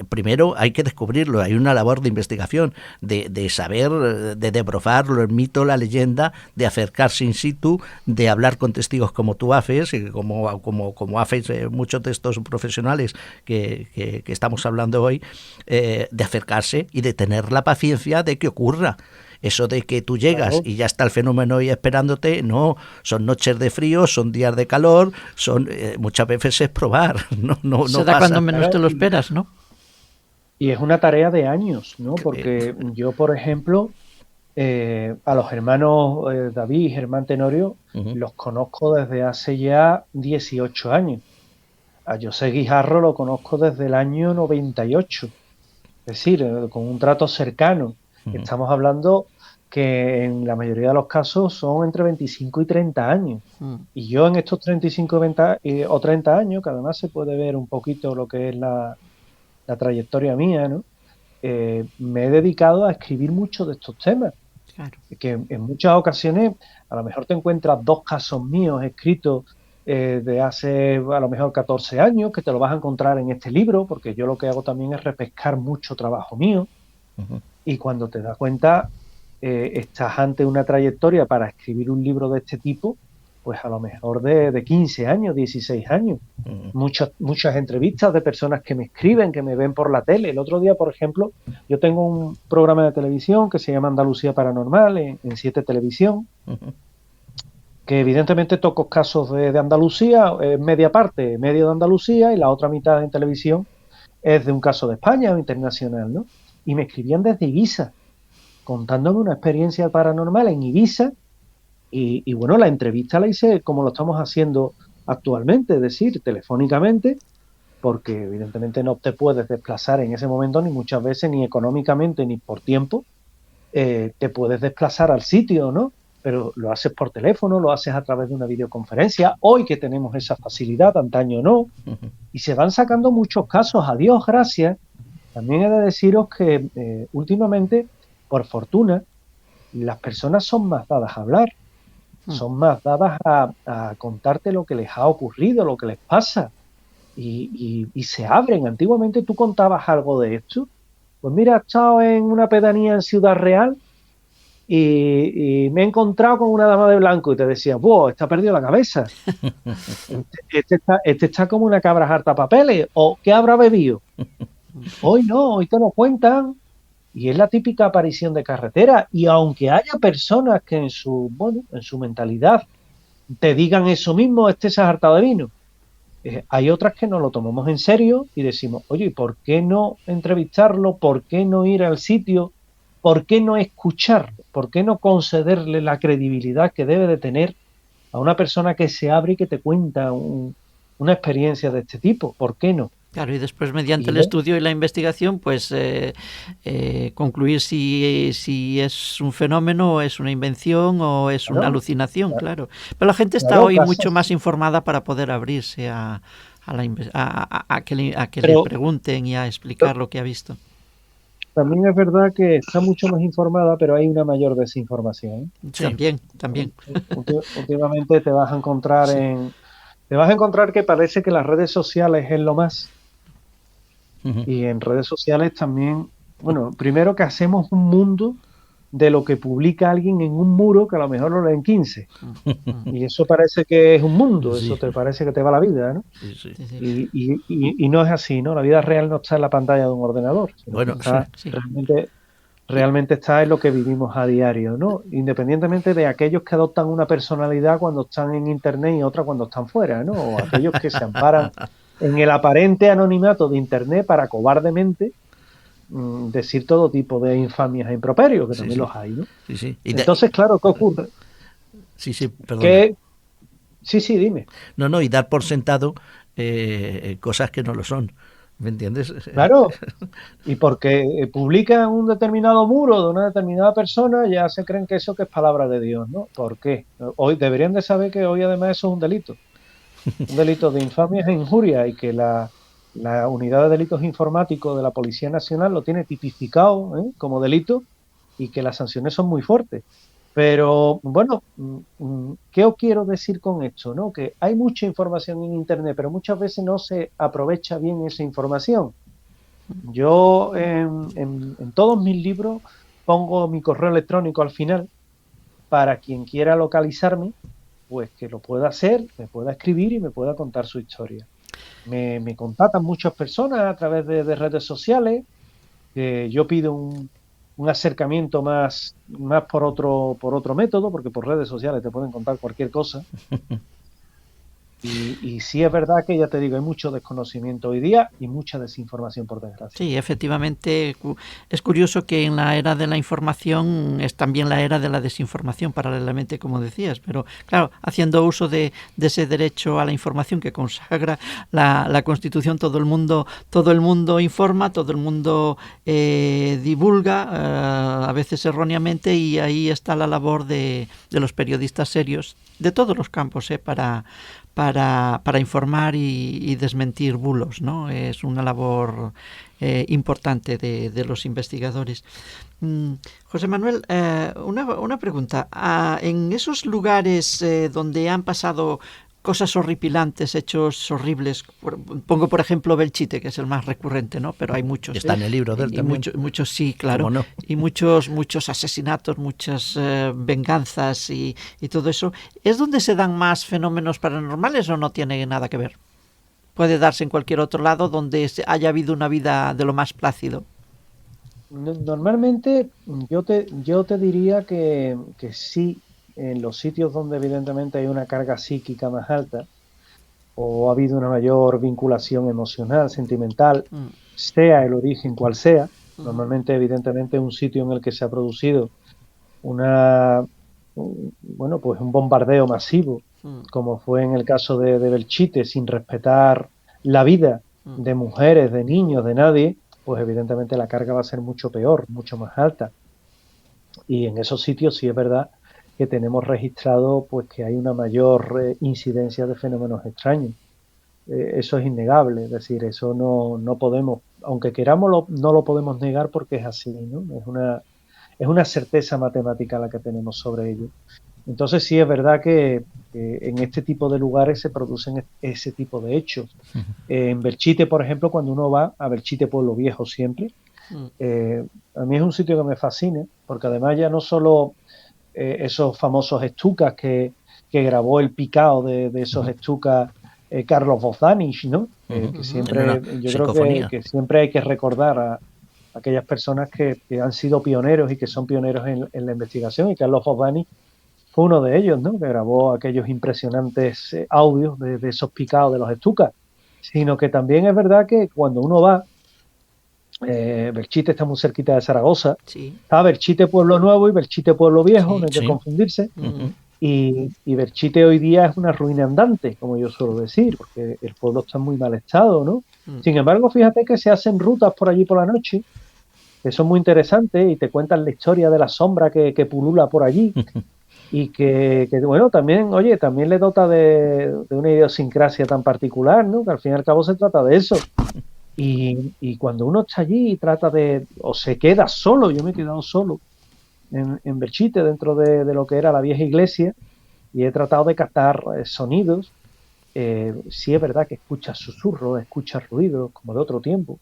Primero hay que descubrirlo, hay una labor de investigación, de saber, de desbrozarlo, el mito, la leyenda, de acercarse in situ, de hablar con testigos como tú haces, como hacen muchos de estos profesionales que estamos hablando hoy, de acercarse y de tener la paciencia de que ocurra. Eso de que tú llegas y ya está el fenómeno ahí esperándote, no, son noches de frío, son días de calor, son muchas veces es probar, no Se da pasa. cuando menos te lo esperas, ¿no? Y es una tarea de años, ¿no? Porque yo, por ejemplo, a los hermanos David y Germán Tenorio los conozco desde hace ya 18 años. A José Guijarro lo conozco desde el año 98, es decir, con un trato cercano. Estamos hablando que en la mayoría de los casos son entre 25 y 30 años. Y yo en estos 35 o 30 años, que además se puede ver un poquito lo que es la trayectoria mía, ¿no? me he dedicado a escribir mucho de estos temas. Claro. Que en muchas ocasiones a lo mejor te encuentras 2 casos míos escritos de hace a lo mejor 14 años, que te lo vas a encontrar en este libro, porque yo lo que hago también es repescar mucho trabajo mío, y cuando te das cuenta estás ante una trayectoria para escribir un libro de este tipo, pues a lo mejor de 15 años, 16 años. Muchas entrevistas de personas que me escriben, que me ven por la tele. El otro día, por ejemplo, yo tengo un programa de televisión que se llama Andalucía Paranormal en 7 Televisión, que evidentemente toco casos de Andalucía, media parte, medio de Andalucía, y la otra mitad en televisión es de un caso de España o internacional, ¿no? Y me escribían desde Ibiza, contándome una experiencia paranormal en Ibiza, y bueno, la entrevista la hice como lo estamos haciendo actualmente, es decir, telefónicamente, porque evidentemente no te puedes desplazar en ese momento, ni muchas veces, ni económicamente, ni por tiempo, te puedes desplazar al sitio, ¿no? Pero lo haces por teléfono, lo haces a través de una videoconferencia, hoy que tenemos esa facilidad, antaño no, y se van sacando muchos casos, a Dios gracias. También he de deciros que últimamente, por fortuna, las personas son más dadas a hablar, son más dadas a contarte lo que les ha ocurrido, lo que les pasa, y se abren. Antiguamente tú contabas algo de esto, pues mira, he estado en una pedanía en Ciudad Real y me he encontrado con una dama de blanco, y te decía, wow, está perdido la cabeza, este está como una cabra harta papeles, o ¿qué habrá bebido? Hoy no, hoy te lo cuentan, y es la típica aparición de carretera. Y aunque haya personas que en su mentalidad te digan eso mismo, se ha hartado de vino, hay otras que nos lo tomamos en serio y decimos, oye, ¿por qué no entrevistarlo? ¿Por qué no ir al sitio? ¿Por qué no escucharlo? ¿Por qué no concederle la credibilidad que debe de tener a una persona que se abre y que te cuenta una experiencia de este tipo? ¿Por qué no? Claro, y después mediante el estudio y la investigación, pues concluir si es un fenómeno, o es una invención, o es una alucinación, claro. Pero la gente está hoy mucho más informada para poder abrirse a que le pregunten y a explicar lo que ha visto. También es verdad que está mucho más informada, pero hay una mayor desinformación. Sí. También. Últimamente te vas a encontrar que parece que las redes sociales es lo más. Y en redes sociales también, bueno, primero que hacemos un mundo de lo que publica alguien en un muro que a lo mejor lo leen 15. Y eso parece que es un mundo, eso te parece que te va la vida, ¿no? Sí. Y no es así, ¿no? La vida real no está en la pantalla de un ordenador, sino Bueno, que realmente está en lo que vivimos a diario, ¿no? Independientemente de aquellos que adoptan una personalidad cuando están en internet y otra cuando están fuera, ¿no? O aquellos que se amparan en el aparente anonimato de internet para cobardemente decir todo tipo de infamias e improperios, que también los hay, ¿no? Sí. Entonces, claro, ¿qué ocurre? Sí, perdón. Sí, dime. No, y dar por sentado cosas que no lo son. ¿Me entiendes? Claro, y porque publican un determinado muro de una determinada persona, ya se creen que eso que es palabra de Dios, ¿no? ¿Por qué? Hoy deberían de saber que hoy además eso es un delito de infamias e injurias, y que la unidad de delitos informáticos de la Policía Nacional lo tiene tipificado como delito, y que las sanciones son muy fuertes. Pero bueno, ¿qué os quiero decir con esto? ¿No? Que hay mucha información en internet, pero muchas veces no se aprovecha bien esa información. Yo en todos mis libros pongo mi correo electrónico al final, para quien quiera localizarme, pues que lo pueda hacer, me pueda escribir y me pueda contar su historia. Me contactan muchas personas a través de redes sociales. Yo pido un acercamiento más por otro método, porque por redes sociales te pueden contar cualquier cosa. Y sí es verdad que, ya te digo, hay mucho desconocimiento hoy día y mucha desinformación, por desgracia. Sí, efectivamente, es curioso que en la era de la información es también la era de la desinformación, paralelamente, como decías, pero claro, haciendo uso de ese derecho a la información que consagra la Constitución, todo el mundo informa, todo el mundo divulga, a veces erróneamente, y ahí está la labor de los periodistas serios de todos los campos, para informar y desmentir bulos, ¿no? Es una labor importante de los investigadores. José Manuel, una pregunta. En esos lugares donde han pasado cosas horripilantes, hechos horribles, pongo por ejemplo Belchite, que es el más recurrente, ¿no? Pero hay muchos. Está en el libro de él también. Muchos sí, claro. ¿Cómo no? Y muchos asesinatos, muchas venganzas y todo eso. ¿Es donde se dan más fenómenos paranormales o no tiene nada que ver? Puede darse en cualquier otro lado donde haya habido una vida de lo más plácido. Normalmente yo te diría que sí, en los sitios donde evidentemente hay una carga psíquica más alta o ha habido una mayor vinculación emocional, sentimental, sea el origen cual sea, normalmente evidentemente es un sitio en el que se ha producido pues un bombardeo masivo, como fue en el caso de Belchite, sin respetar la vida de mujeres, de niños, de nadie, pues evidentemente la carga va a ser mucho peor, mucho más alta. Y en esos sitios sí es verdad que tenemos registrado pues que hay una mayor incidencia de fenómenos extraños. Eso es innegable, es decir, eso no podemos, aunque queramos, no lo podemos negar porque es así, ¿no? Es una certeza matemática la que tenemos sobre ello. Entonces sí es verdad que en este tipo de lugares se producen ese tipo de hechos. En Belchite, por ejemplo, cuando uno va a Belchite Pueblo Viejo siempre, a mí es un sitio que me fascina, porque además ya no solo esos famosos estucas que grabó el picado de esos estucas Carlos Bogdanich, ¿no? Que siempre, yo creo que siempre hay que recordar a aquellas personas que han sido pioneros y que son pioneros en la investigación, y Carlos Bogdanich fue uno de ellos, ¿no? Que grabó aquellos impresionantes audios de esos picados de los estucas. Sino que también es verdad que cuando uno va, Belchite está muy cerquita de Zaragoza, Sí. está Belchite Pueblo Nuevo y Belchite Pueblo Viejo, no hay que confundirse. Y Belchite hoy día es una ruina andante, como yo suelo decir, porque el pueblo está en muy mal estado, ¿no? Sin embargo, fíjate que se hacen rutas por allí por la noche, que son muy interesantes y te cuentan la historia de la sombra que pulula por allí. Y que bueno, también, oye, también le dota de una idiosincrasia tan particular, ¿no? Que al fin y al cabo se trata de eso. Y cuando uno está allí y trata o se queda solo, yo me he quedado solo en Belchite, dentro de lo que era la vieja iglesia, y he tratado de captar sonidos. Sí es verdad que escuchas susurros, escuchas ruidos, como de otro tiempo.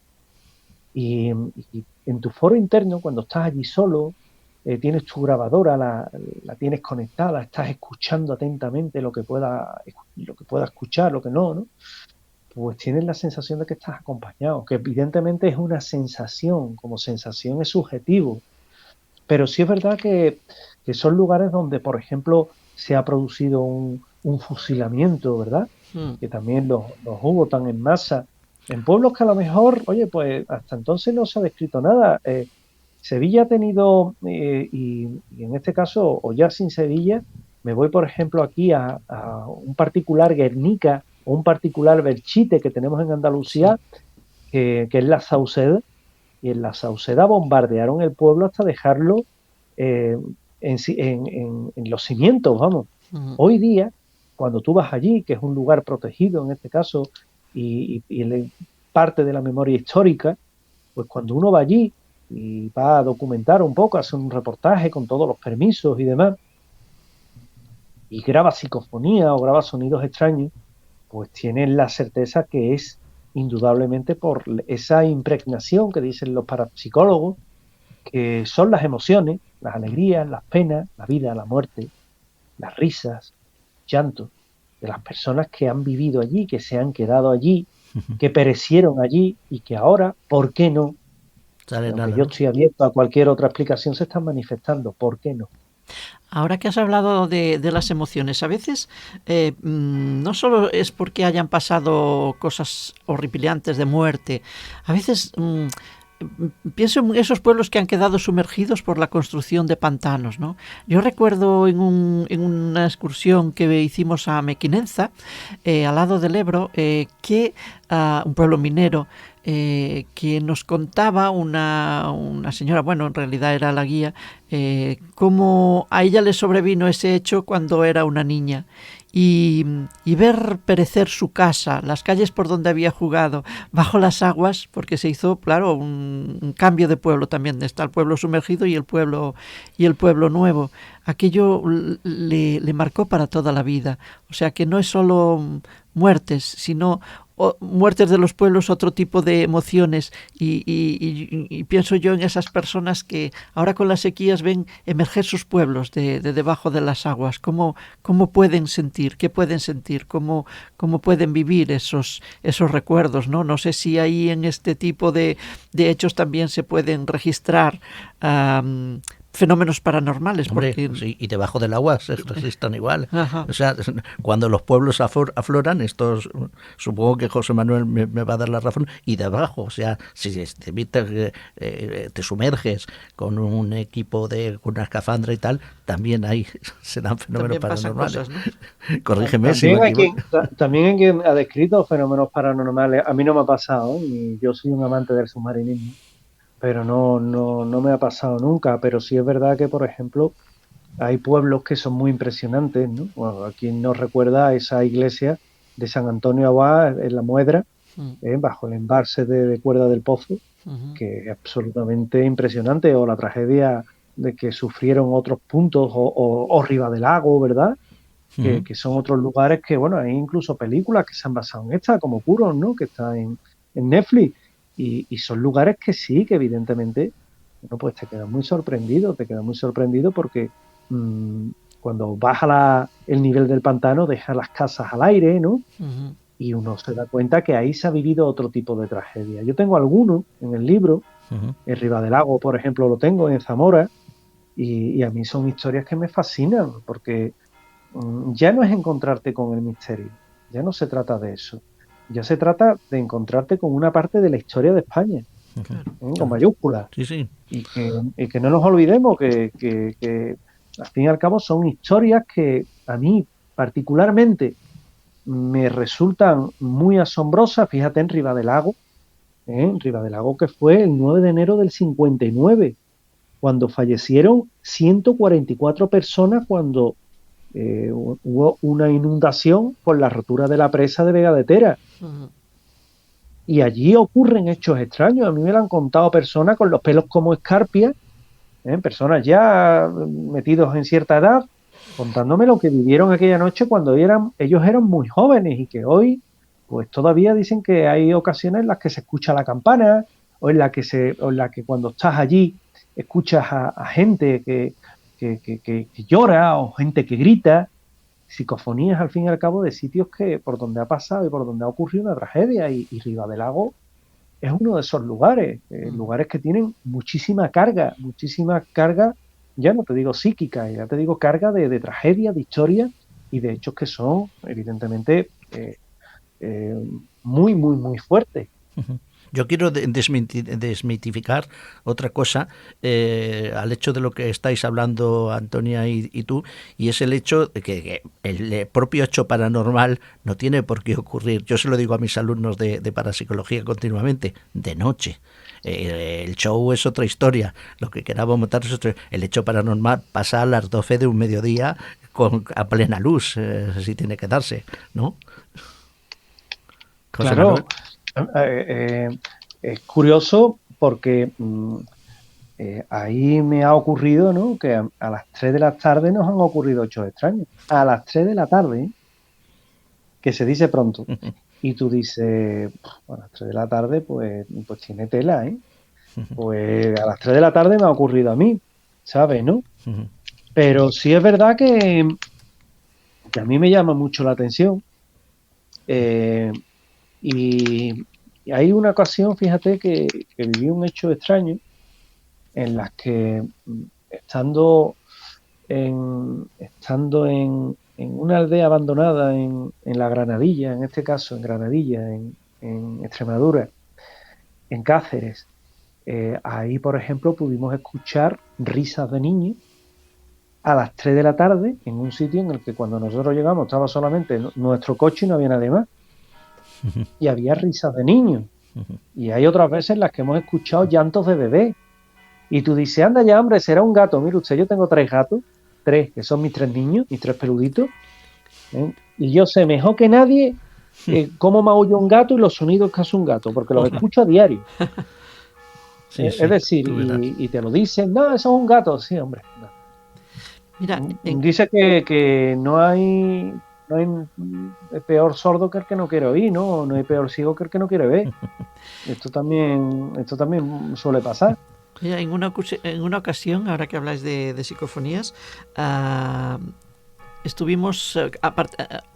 Y en tu foro interno, cuando estás allí solo, tienes tu grabadora, la tienes conectada, estás escuchando atentamente lo que pueda escuchar, lo que no, pues tienes la sensación de que estás acompañado, que evidentemente es una sensación, como sensación es subjetivo, pero sí es verdad que son lugares donde, por ejemplo, se ha producido un fusilamiento, ¿verdad? Que también los hubo tan en masa, en pueblos que a lo mejor, oye, pues hasta entonces no se ha descrito nada. Sevilla ha tenido, y en este caso, o ya sin Sevilla, me voy, por ejemplo, aquí a un particular Guernica o un particular Belchite que tenemos en Andalucía, que es la Sauceda, y en la Sauceda bombardearon el pueblo hasta dejarlo en los cimientos, vamos. Hoy día, cuando tú vas allí, que es un lugar protegido en este caso, y parte de la memoria histórica, pues cuando uno va allí y va a documentar un poco, hace un reportaje con todos los permisos y demás, y graba psicofonía o graba sonidos extraños, pues tienen la certeza que es indudablemente por esa impregnación que dicen los parapsicólogos, que son las emociones, las alegrías, las penas, la vida, la muerte, las risas, llantos de las personas que han vivido allí, que se han quedado allí, que perecieron allí y que ahora, ¿por qué no? Aunque yo estoy abierto a cualquier otra explicación, se están manifestando. ¿Por qué no? Ahora que has hablado de las emociones, a veces no solo es porque hayan pasado cosas horripilantes de muerte, a veces pienso en esos pueblos que han quedado sumergidos por la construcción de pantanos, ¿no? Yo recuerdo en una excursión que hicimos a Mequinenza, al lado del Ebro, que un pueblo minero, que nos contaba una señora, bueno, en realidad era la guía, cómo a ella le sobrevino ese hecho cuando era una niña y ver perecer su casa, las calles por donde había jugado, bajo las aguas, porque se hizo, claro, un cambio de pueblo también. Está el pueblo sumergido y el pueblo nuevo. Aquello le marcó para toda la vida. O sea que no es solo muertes, sino muertes de los pueblos, otro tipo de emociones y pienso yo en esas personas que ahora con las sequías ven emerger sus pueblos de debajo de las aguas, cómo pueden sentir, qué pueden sentir, cómo pueden vivir esos recuerdos, ¿no? No sé si ahí en este tipo de hechos también se pueden registrar fenómenos paranormales. Hombre, porque sí, y debajo del agua se registran igual. Ajá. O sea, cuando los pueblos afloran, estos, supongo que José Manuel me va a dar la razón, y debajo, o sea, si te sumerges con un equipo con una escafandra y tal, también ahí se dan fenómenos También pasan paranormales. cosas, ¿no? Corrígeme si me equivoco. También hay quien ha descrito fenómenos paranormales. A mí no me ha pasado, y yo soy un amante del submarinismo, pero no me ha pasado nunca. Pero sí es verdad que, por ejemplo, hay pueblos que son muy impresionantes, ¿no? Bueno, aquí nos recuerda esa iglesia de San Antonio Abad en La Muedra, bajo el embalse de Cuerda del Pozo, que es absolutamente impresionante, o la tragedia de que sufrieron otros puntos, o Ribadelago, ¿verdad? Que son otros lugares que, bueno, hay incluso películas que se han basado en esta, como Curos, ¿no? Que está en Netflix, y son lugares que sí, que evidentemente, bueno, pues te quedas muy sorprendido porque cuando baja el nivel del pantano, deja las casas al aire, ¿no? Y uno se da cuenta que ahí se ha vivido otro tipo de tragedia. Yo tengo algunos en el libro, en Ribadelago, por ejemplo, lo tengo, en Zamora, y a mí son historias que me fascinan, porque ya no es encontrarte con el misterio, ya no se trata de eso, ya se trata de encontrarte con una parte de la historia de España, con mayúsculas, Sí. y que no nos olvidemos que al fin y al cabo son historias que a mí particularmente me resultan muy asombrosas. Fíjate en Ribadelago, que fue el 9 de enero del 59, cuando fallecieron 144 personas cuando hubo una inundación por la rotura de la presa de Vega de Tera. Y allí ocurren hechos extraños. A mí me lo han contado personas con los pelos como escarpias, personas ya metidos en cierta edad, contándome lo que vivieron aquella noche cuando ellos eran muy jóvenes, y que hoy pues todavía dicen que hay ocasiones en las que se escucha la campana, o en la que cuando estás allí escuchas a gente que llora, o gente que grita, psicofonías al fin y al cabo de sitios por donde ha pasado y por donde ha ocurrido una tragedia, y Ribadelago es uno de esos lugares, lugares que tienen muchísima carga, ya no te digo psíquica, ya te digo carga de tragedia, de historia y de hechos que son evidentemente muy, muy, muy fuertes. Yo quiero desmitificar otra cosa al hecho de lo que estáis hablando, Antonia y tú, y es el hecho de que el propio hecho paranormal no tiene por qué ocurrir. Yo se lo digo a mis alumnos de parapsicología continuamente, de noche. El show es otra historia, lo que queramos montar es otro. El hecho paranormal pasa a las 12 de un mediodía a plena luz, si tiene que darse, ¿no? José Claro. Manuel. Es curioso porque ahí me ha ocurrido, ¿no?, que a las 3 de la tarde nos han ocurrido hechos extraños. A las 3 de la tarde, que se dice pronto. Y tú dices, a las 3 de la tarde, pues tiene tela, ¿eh? Pues a las 3 de la tarde me ha ocurrido a mí, ¿sabes, no? Pero sí es verdad que a mí me llama mucho la atención. Y hay una ocasión, fíjate, que viví un hecho extraño en las que estando en una aldea abandonada en la Granadilla, en este caso en Granadilla, en Extremadura, en Cáceres, ahí, por ejemplo, pudimos escuchar risas de niños a las 3 de la tarde en un sitio en el que cuando nosotros llegamos estaba solamente nuestro coche y no había nadie más. Y había risas de niños. Y hay otras veces en las que hemos escuchado llantos de bebé. Y tú dices, anda ya, hombre, será un gato. Mire usted, yo tengo 3 gatos, que son mis 3 niños, mis 3 peluditos. ¿eh? Y yo sé mejor que nadie cómo maulla un gato y los sonidos que hace un gato, porque los escucho a diario. Sí, sí, Es decir, tú verás. y te lo dicen, no, eso es un gato. Sí, hombre. No. Mira, Dice que no hay peor sordo que el que no quiere oír, ¿no? No hay peor ciego que el que no quiere ver. Esto también suele pasar. mira, en una ocasión, ahora que habláis de psicofonías, estuvimos,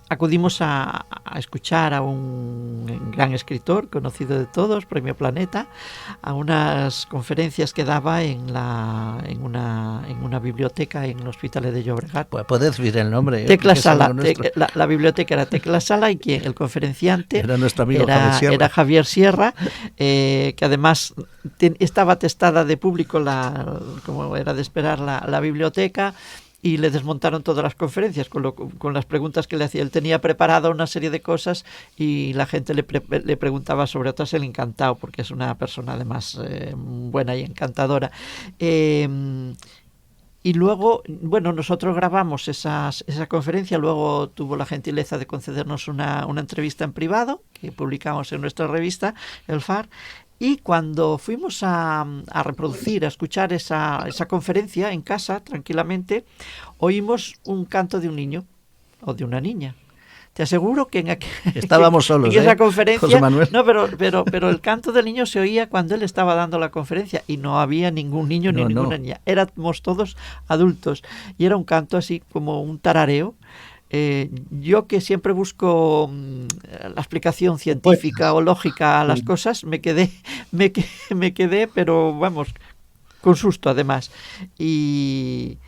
acudimos a escuchar a un gran escritor conocido de todos, Premio Planeta, a unas conferencias que daba en una biblioteca en el Hospital de Llobregat. Pues puedes decir el nombre. Tecla Sala, la biblioteca era Tecla Sala y quien el conferenciante era nuestro amigo era Javier Sierra, que además estaba atestada de público, como era de esperar, la biblioteca. Y le desmontaron todas las conferencias con las preguntas que le hacía. Él tenía preparada una serie de cosas y la gente le preguntaba sobre otras. Él encantado, porque es una persona además buena y encantadora. Y luego, bueno, nosotros grabamos esa conferencia, luego tuvo la gentileza de concedernos una entrevista en privado, que publicamos en nuestra revista, El Far. Y cuando fuimos a reproducir, a escuchar esa conferencia en casa, tranquilamente, oímos un canto de un niño o de una niña. Te aseguro que estábamos solos, en esa conferencia, José Manuel. No, pero el canto del niño se oía cuando él estaba dando la conferencia y no había ningún niño ni ninguna niña. Éramos todos adultos y era un canto así como un tarareo. Yo que siempre busco la explicación científica o lógica a las cosas, me quedé, pero vamos, con susto además. Y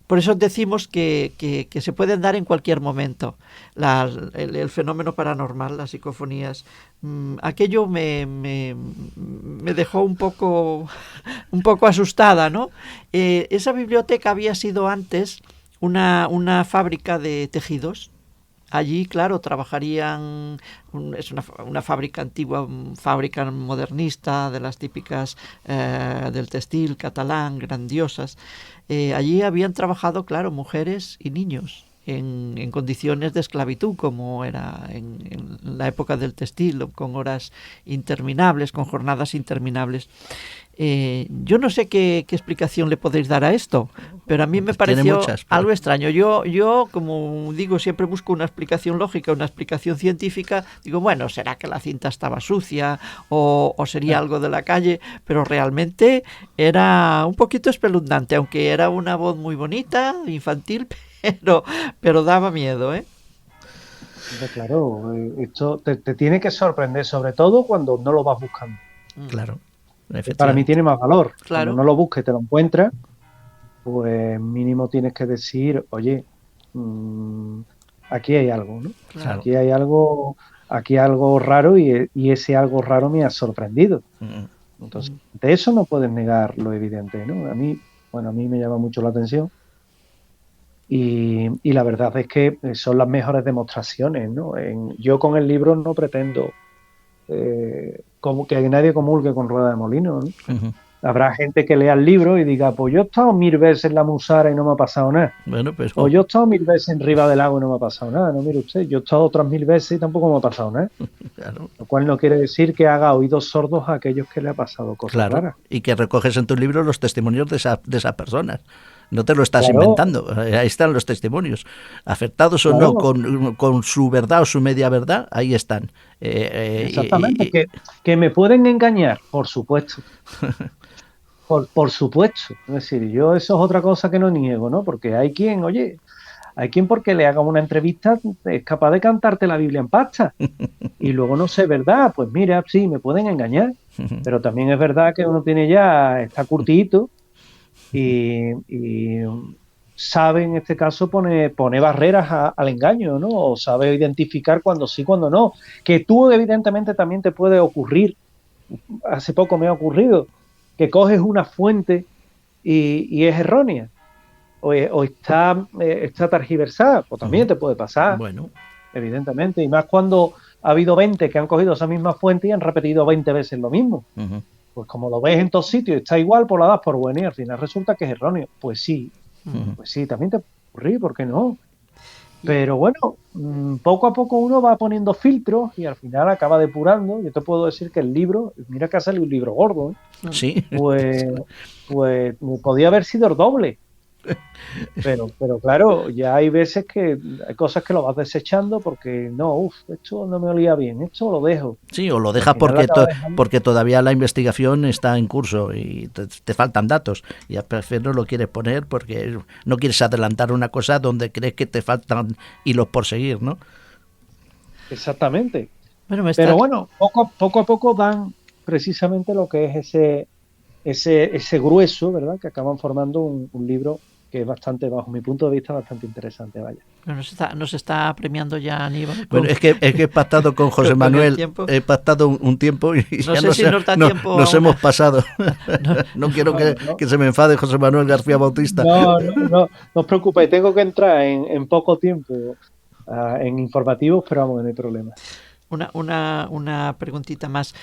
por eso decimos que se pueden dar en cualquier momento el fenómeno paranormal, las psicofonías. Aquello me dejó un poco asustada, ¿no? Esa biblioteca había sido antes una fábrica de tejidos. Allí, claro, trabajarían, es una fábrica antigua, fábrica modernista, de las típicas del textil catalán, grandiosas. Allí habían trabajado, claro, mujeres y niños en condiciones de esclavitud, como era en la época del textil, con horas interminables, con jornadas interminables. Yo no sé qué explicación le podéis dar a esto, pero a mí me pareció algo extraño. Yo, como digo, siempre busco una explicación lógica, una explicación científica. Digo, bueno, será que la cinta estaba sucia o sería algo de la calle, pero realmente era un poquito espeluznante, aunque era una voz muy bonita, infantil, pero daba miedo, ¿eh? Claro, esto te tiene que sorprender, sobre todo cuando no lo vas buscando. Claro. Para mí tiene más valor. Claro. Cuando no lo busques, te lo encuentras, pues mínimo tienes que decir, oye, aquí hay algo, ¿no? Claro. Aquí hay algo raro y ese algo raro me ha sorprendido. Entonces, de eso no puedes negar lo evidente, ¿no? A mí me llama mucho la atención y la verdad es que son las mejores demostraciones, ¿no? Yo con el libro no pretendo como que nadie comulgue con rueda de molino, ¿no? Habrá gente que lea el libro y diga, pues yo he estado 1000 veces en la Musara y no me ha pasado nada. Bueno, pero... O yo he estado 1000 veces en Riva del Lago y no me ha pasado nada. No, mire usted, yo he estado otras 1000 veces y tampoco me ha pasado nada. Claro. Lo cual no quiere decir que haga oídos sordos a aquellos que le ha pasado cosas raras. Y que recoges en tu libro los testimonios de esas personas. No te lo estás inventando, ahí están los testimonios. Afectados o no con su verdad o su media verdad, ahí están. Exactamente, que me pueden engañar, por supuesto. Por supuesto. Es decir, yo eso es otra cosa que no niego, ¿no? Porque hay quien porque le haga una entrevista es capaz de cantarte la Biblia en pasta. Y luego no sé, ¿verdad? Pues mira, sí, me pueden engañar. Pero también es verdad que uno está curtidito y sabe en este caso pone barreras al engaño, ¿no? O sabe identificar cuando sí, cuando no. Que tú evidentemente también te puede ocurrir. Hace poco me ha ocurrido que coges una fuente y es errónea o está tergiversada, pues también te puede pasar, bueno, evidentemente, y más cuando ha habido 20 que han cogido esa misma fuente y han repetido 20 veces lo mismo. Pues como lo ves en todos sitios, está igual, pues la das por buena y al final resulta que es erróneo. Pues sí, también te puede ocurrir, ¿por qué no? Pero bueno, poco a poco uno va poniendo filtros y al final acaba depurando. Yo te puedo decir que el libro, mira que ha salido un libro gordo, ¿eh? Sí. Pues podía haber sido el doble. Pero claro, ya hay veces que hay cosas que lo vas desechando porque no, esto no me olía bien, esto lo dejo. Sí, o lo Y al dejas final lo acabas dejando. porque todavía la investigación está en curso y te faltan datos. Y a prefiero no lo quieres poner porque no quieres adelantar una cosa donde crees que te faltan hilos por seguir, ¿no? Exactamente. Bueno, Pero bueno, poco a poco dan precisamente lo que es ese grueso, ¿verdad? Que acaban formando un libro que es bastante, bajo mi punto de vista, bastante interesante, vaya. Nos está premiando ya Aníbal. Bueno, es que he pactado con José Manuel, he pactado un tiempo y no ya sé si nos da tiempo nos hemos pasado. No, no quiero que se me enfade José Manuel García Bautista. No os preocupéis, tengo que entrar en poco tiempo en informativos, pero vamos, no hay problema. Una preguntita más.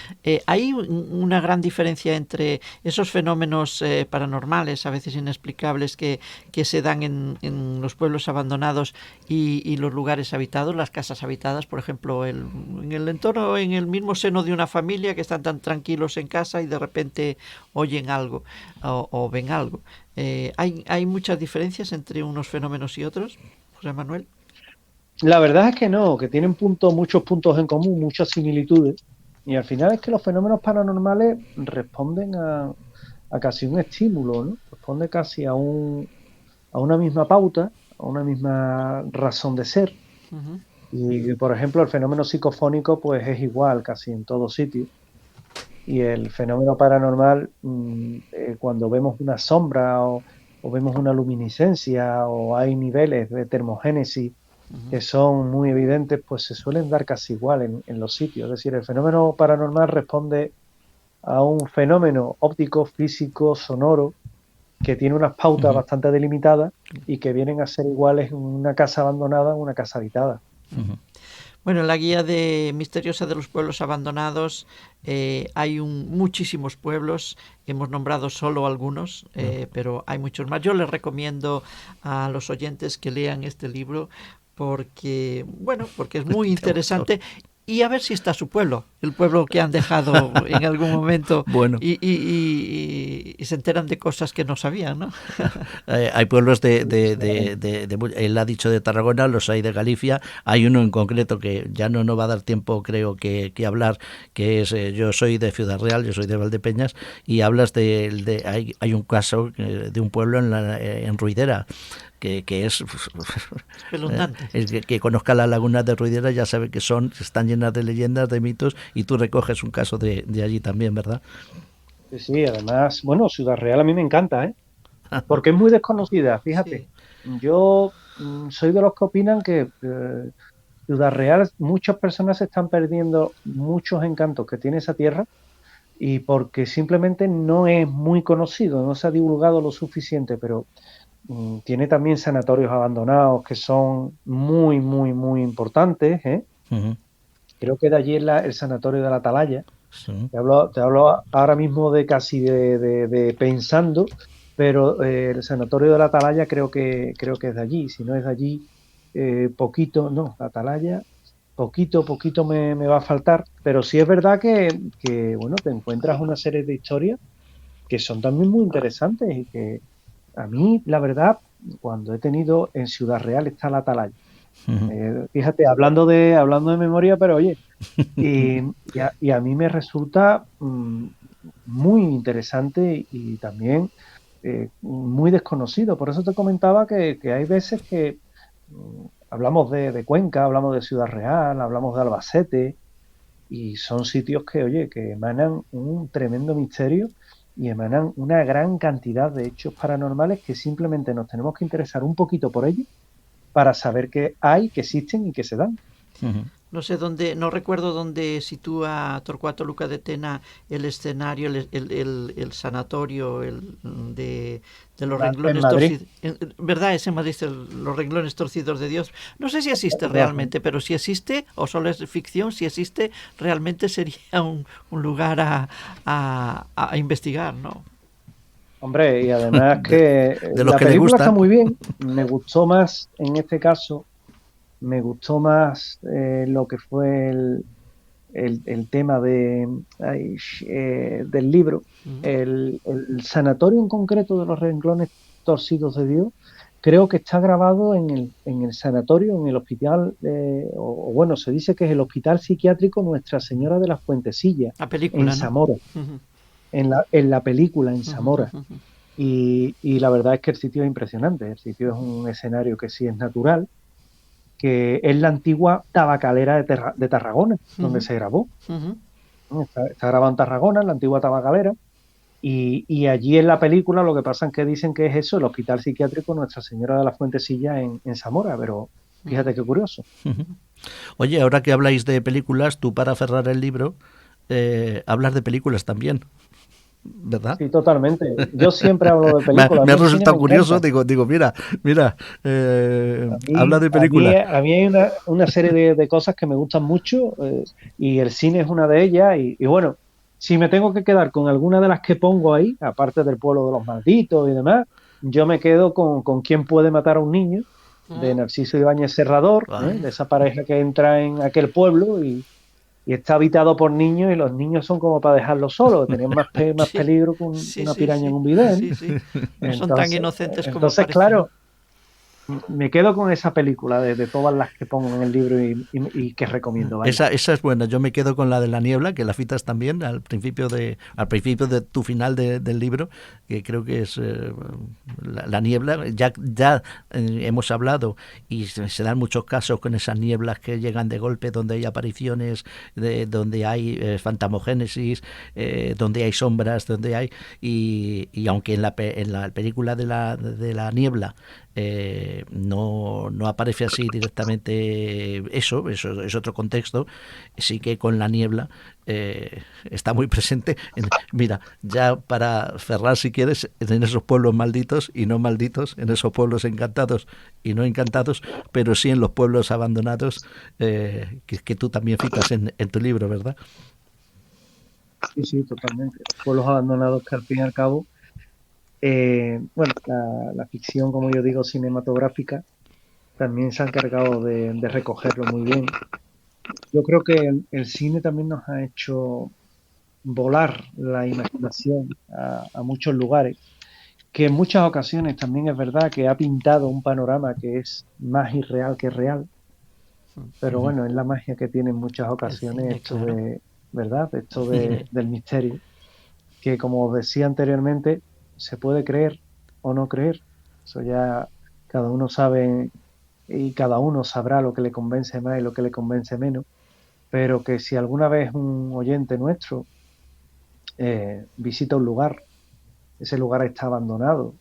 ¿Hay una gran diferencia entre esos fenómenos paranormales, a veces inexplicables, que se dan en los pueblos abandonados y los lugares habitados, las casas habitadas, por ejemplo, en el entorno, en el mismo seno de una familia que están tan tranquilos en casa y de repente oyen algo o ven algo? ¿Hay muchas diferencias entre unos fenómenos y otros, José Manuel? La verdad es que no, que tienen muchos puntos en común, muchas similitudes. Y al final es que los fenómenos paranormales responden a casi un estímulo, ¿no? Responde casi a una misma pauta, a una misma razón de ser. Uh-huh. Y, por ejemplo, el fenómeno psicofónico pues es igual casi en todo sitio. Y el fenómeno paranormal, cuando vemos una sombra o vemos una luminiscencia o hay niveles de termogénesis que son muy evidentes, pues se suelen dar casi igual en los sitios. Es decir, el fenómeno paranormal responde a un fenómeno óptico, físico, sonoro, que tiene unas pautas bastante delimitadas y que vienen a ser iguales en una casa abandonada o una casa habitada. Bueno, en la guía de misteriosa de los pueblos abandonados hay muchísimos pueblos, hemos nombrado solo algunos, pero hay muchos más. Yo les recomiendo a los oyentes que lean este libro porque es muy interesante. Y a ver si está su pueblo, el pueblo que han dejado en algún momento, bueno. y se enteran de cosas que no sabían, ¿no? Hay pueblos él ha dicho de Tarragona, los hay de Galicia, hay uno en concreto que ya no nos va a dar tiempo, creo, que hablar, que es, yo soy de Ciudad Real, yo soy de Valdepeñas, y hablas hay un caso de un pueblo en Ruidera, que es el que conozca la laguna de Ruidera ya sabe que están llenas de leyendas, de mitos, y tú recoges un caso de allí también, ¿verdad? Sí, además, bueno, Ciudad Real a mí me encanta, ¿eh? Porque es muy desconocida, fíjate. Sí. Yo soy de los que opinan que Ciudad Real, muchas personas se están perdiendo muchos encantos que tiene esa tierra y porque simplemente no es muy conocido, no se ha divulgado lo suficiente, pero tiene también sanatorios abandonados que son muy, muy, muy importantes, ¿eh? Creo que de allí es el sanatorio de la Atalaya. Sí. Te hablo ahora mismo de casi de pensando, pero el sanatorio de la Atalaya creo que es de allí. Si no es de allí, la Atalaya, poquito me va a faltar. Pero sí es verdad que bueno, te encuentras una serie de historias que son también muy interesantes y que a mí, la verdad, cuando he tenido en Ciudad Real está la Atalaya. Fíjate, hablando de memoria, pero oye, y a mí me resulta muy interesante y también muy desconocido. Por eso te comentaba que hay veces que hablamos de Cuenca, hablamos de Ciudad Real, hablamos de Albacete, y son sitios que, oye, que emanan un tremendo misterio y emanan una gran cantidad de hechos paranormales que simplemente nos tenemos que interesar un poquito por ellos para saber que hay, que existen y que se dan. No sé dónde, no recuerdo dónde sitúa Torcuato Luca de Tena el escenario, el sanatorio de los renglones torcidos. ¿Verdad? Es en Madrid, los renglones torcidos de Dios. No sé si existe realmente, pero si existe, o solo es ficción, si existe, realmente sería un lugar a investigar, ¿no? Hombre, y además que de los la que película le gusta. Está muy bien. Me gustó más en este caso me gustó más lo que fue el tema del libro. El sanatorio en concreto de los renglones torcidos de Dios, creo que está grabado en el sanatorio, en el hospital, o bueno, se dice que es el Hospital Psiquiátrico Nuestra Señora de las Fuentesillas, La película, en ¿no? Zamora, en la película, en Zamora. Y la verdad es que el sitio es impresionante. El sitio es un escenario que sí es natural, que es la antigua tabacalera de Tarragona, donde se grabó. Está grabado en Tarragona, en la antigua tabacalera. Y allí en la película lo que pasa es que dicen que es eso, el Hospital Psiquiátrico Nuestra Señora de las Fuentesillas en Zamora, pero fíjate qué curioso. Oye, ahora que habláis de películas, tú para cerrar el libro hablas de películas también, ¿verdad? Sí, totalmente. Yo siempre hablo de películas. Me ha A mí el cine resultado me curioso, encanta. digo, mira, habla de películas. A mí hay una serie de cosas que me gustan mucho, y el cine es una de ellas. Y bueno, si me tengo que quedar con alguna de las que pongo ahí, aparte del Pueblo de los Malditos y demás, yo me quedo con ¿Quién puede matar a un niño? De Narciso Ibáñez Serrador, de esa pareja que entra en aquel pueblo y está habitado por niños, y los niños son como para dejarlos solos, tenían más peligro que una piraña en un bidén. Sí. No son tan inocentes como Entonces, parecen. claro, me quedo con esa película de todas las que pongo en el libro y que recomiendo. Vaya. Esa es buena. Yo me quedo con la de la niebla, que la citas también al principio de tu final del libro, que creo que es la niebla. Ya hemos hablado y se dan muchos casos con esas nieblas que llegan de golpe, donde hay apariciones, donde hay fantamogénesis, donde hay sombras, donde hay y aunque en la película de la niebla no aparece así directamente eso es otro contexto, sí que con la niebla está muy presente. Mira, ya para cerrar si quieres, en esos pueblos malditos y no malditos, en esos pueblos encantados y no encantados, pero sí en los pueblos abandonados, que tú también citas en tu libro, ¿verdad? Sí, totalmente. Pueblos abandonados que al fin y al cabo, bueno, la ficción, como yo digo, cinematográfica, también se ha encargado de recogerlo muy bien. Yo creo que el cine también nos ha hecho volar la imaginación a muchos lugares, que en muchas ocasiones también es verdad que ha pintado un panorama que es más irreal que real, pero bueno, es la magia que tiene en muchas ocasiones cine, esto claro. ¿verdad? Esto del misterio, que como os decía anteriormente, se puede creer o no creer. Eso ya cada uno sabe y cada uno sabrá lo que le convence más y lo que le convence menos, pero que si alguna vez un oyente nuestro visita un lugar, ese lugar está abandonado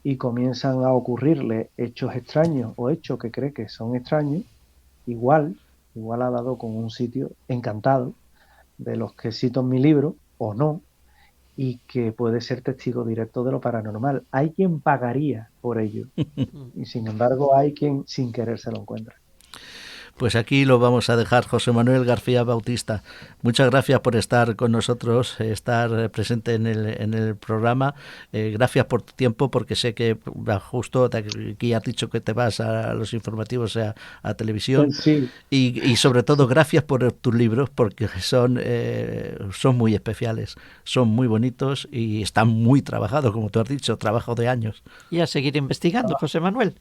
y comienzan a ocurrirle hechos extraños o hechos que cree que son extraños, igual ha dado con un sitio encantado, de los que cito en mi libro, o no, y que puede ser testigo directo de lo paranormal. Hay quien pagaría por ello, y sin embargo hay quien sin querer se lo encuentra. Pues aquí lo vamos a dejar, José Manuel García Bautista. Muchas gracias por estar con nosotros, estar presente en el programa. Gracias por tu tiempo, porque sé que justo aquí has dicho que te vas a los informativos, a televisión. Sí. Y sobre todo, gracias por tus libros, porque son muy especiales, son muy bonitos y están muy trabajados, como tú has dicho, trabajo de años. Y a seguir investigando, José Manuel.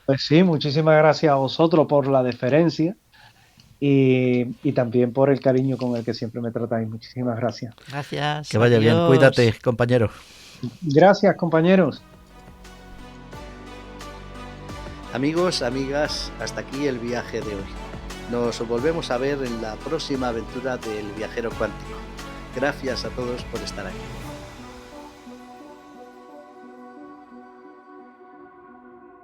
Pues sí, muchísimas gracias a vosotros por la deferencia y también por el cariño con el que siempre me tratáis. Muchísimas gracias. Gracias. Que vaya bien. Cuídate, compañero. Gracias, compañeros. Amigos, amigas, hasta aquí el viaje de hoy. Nos volvemos a ver en la próxima aventura del viajero cuántico. Gracias a todos por estar aquí.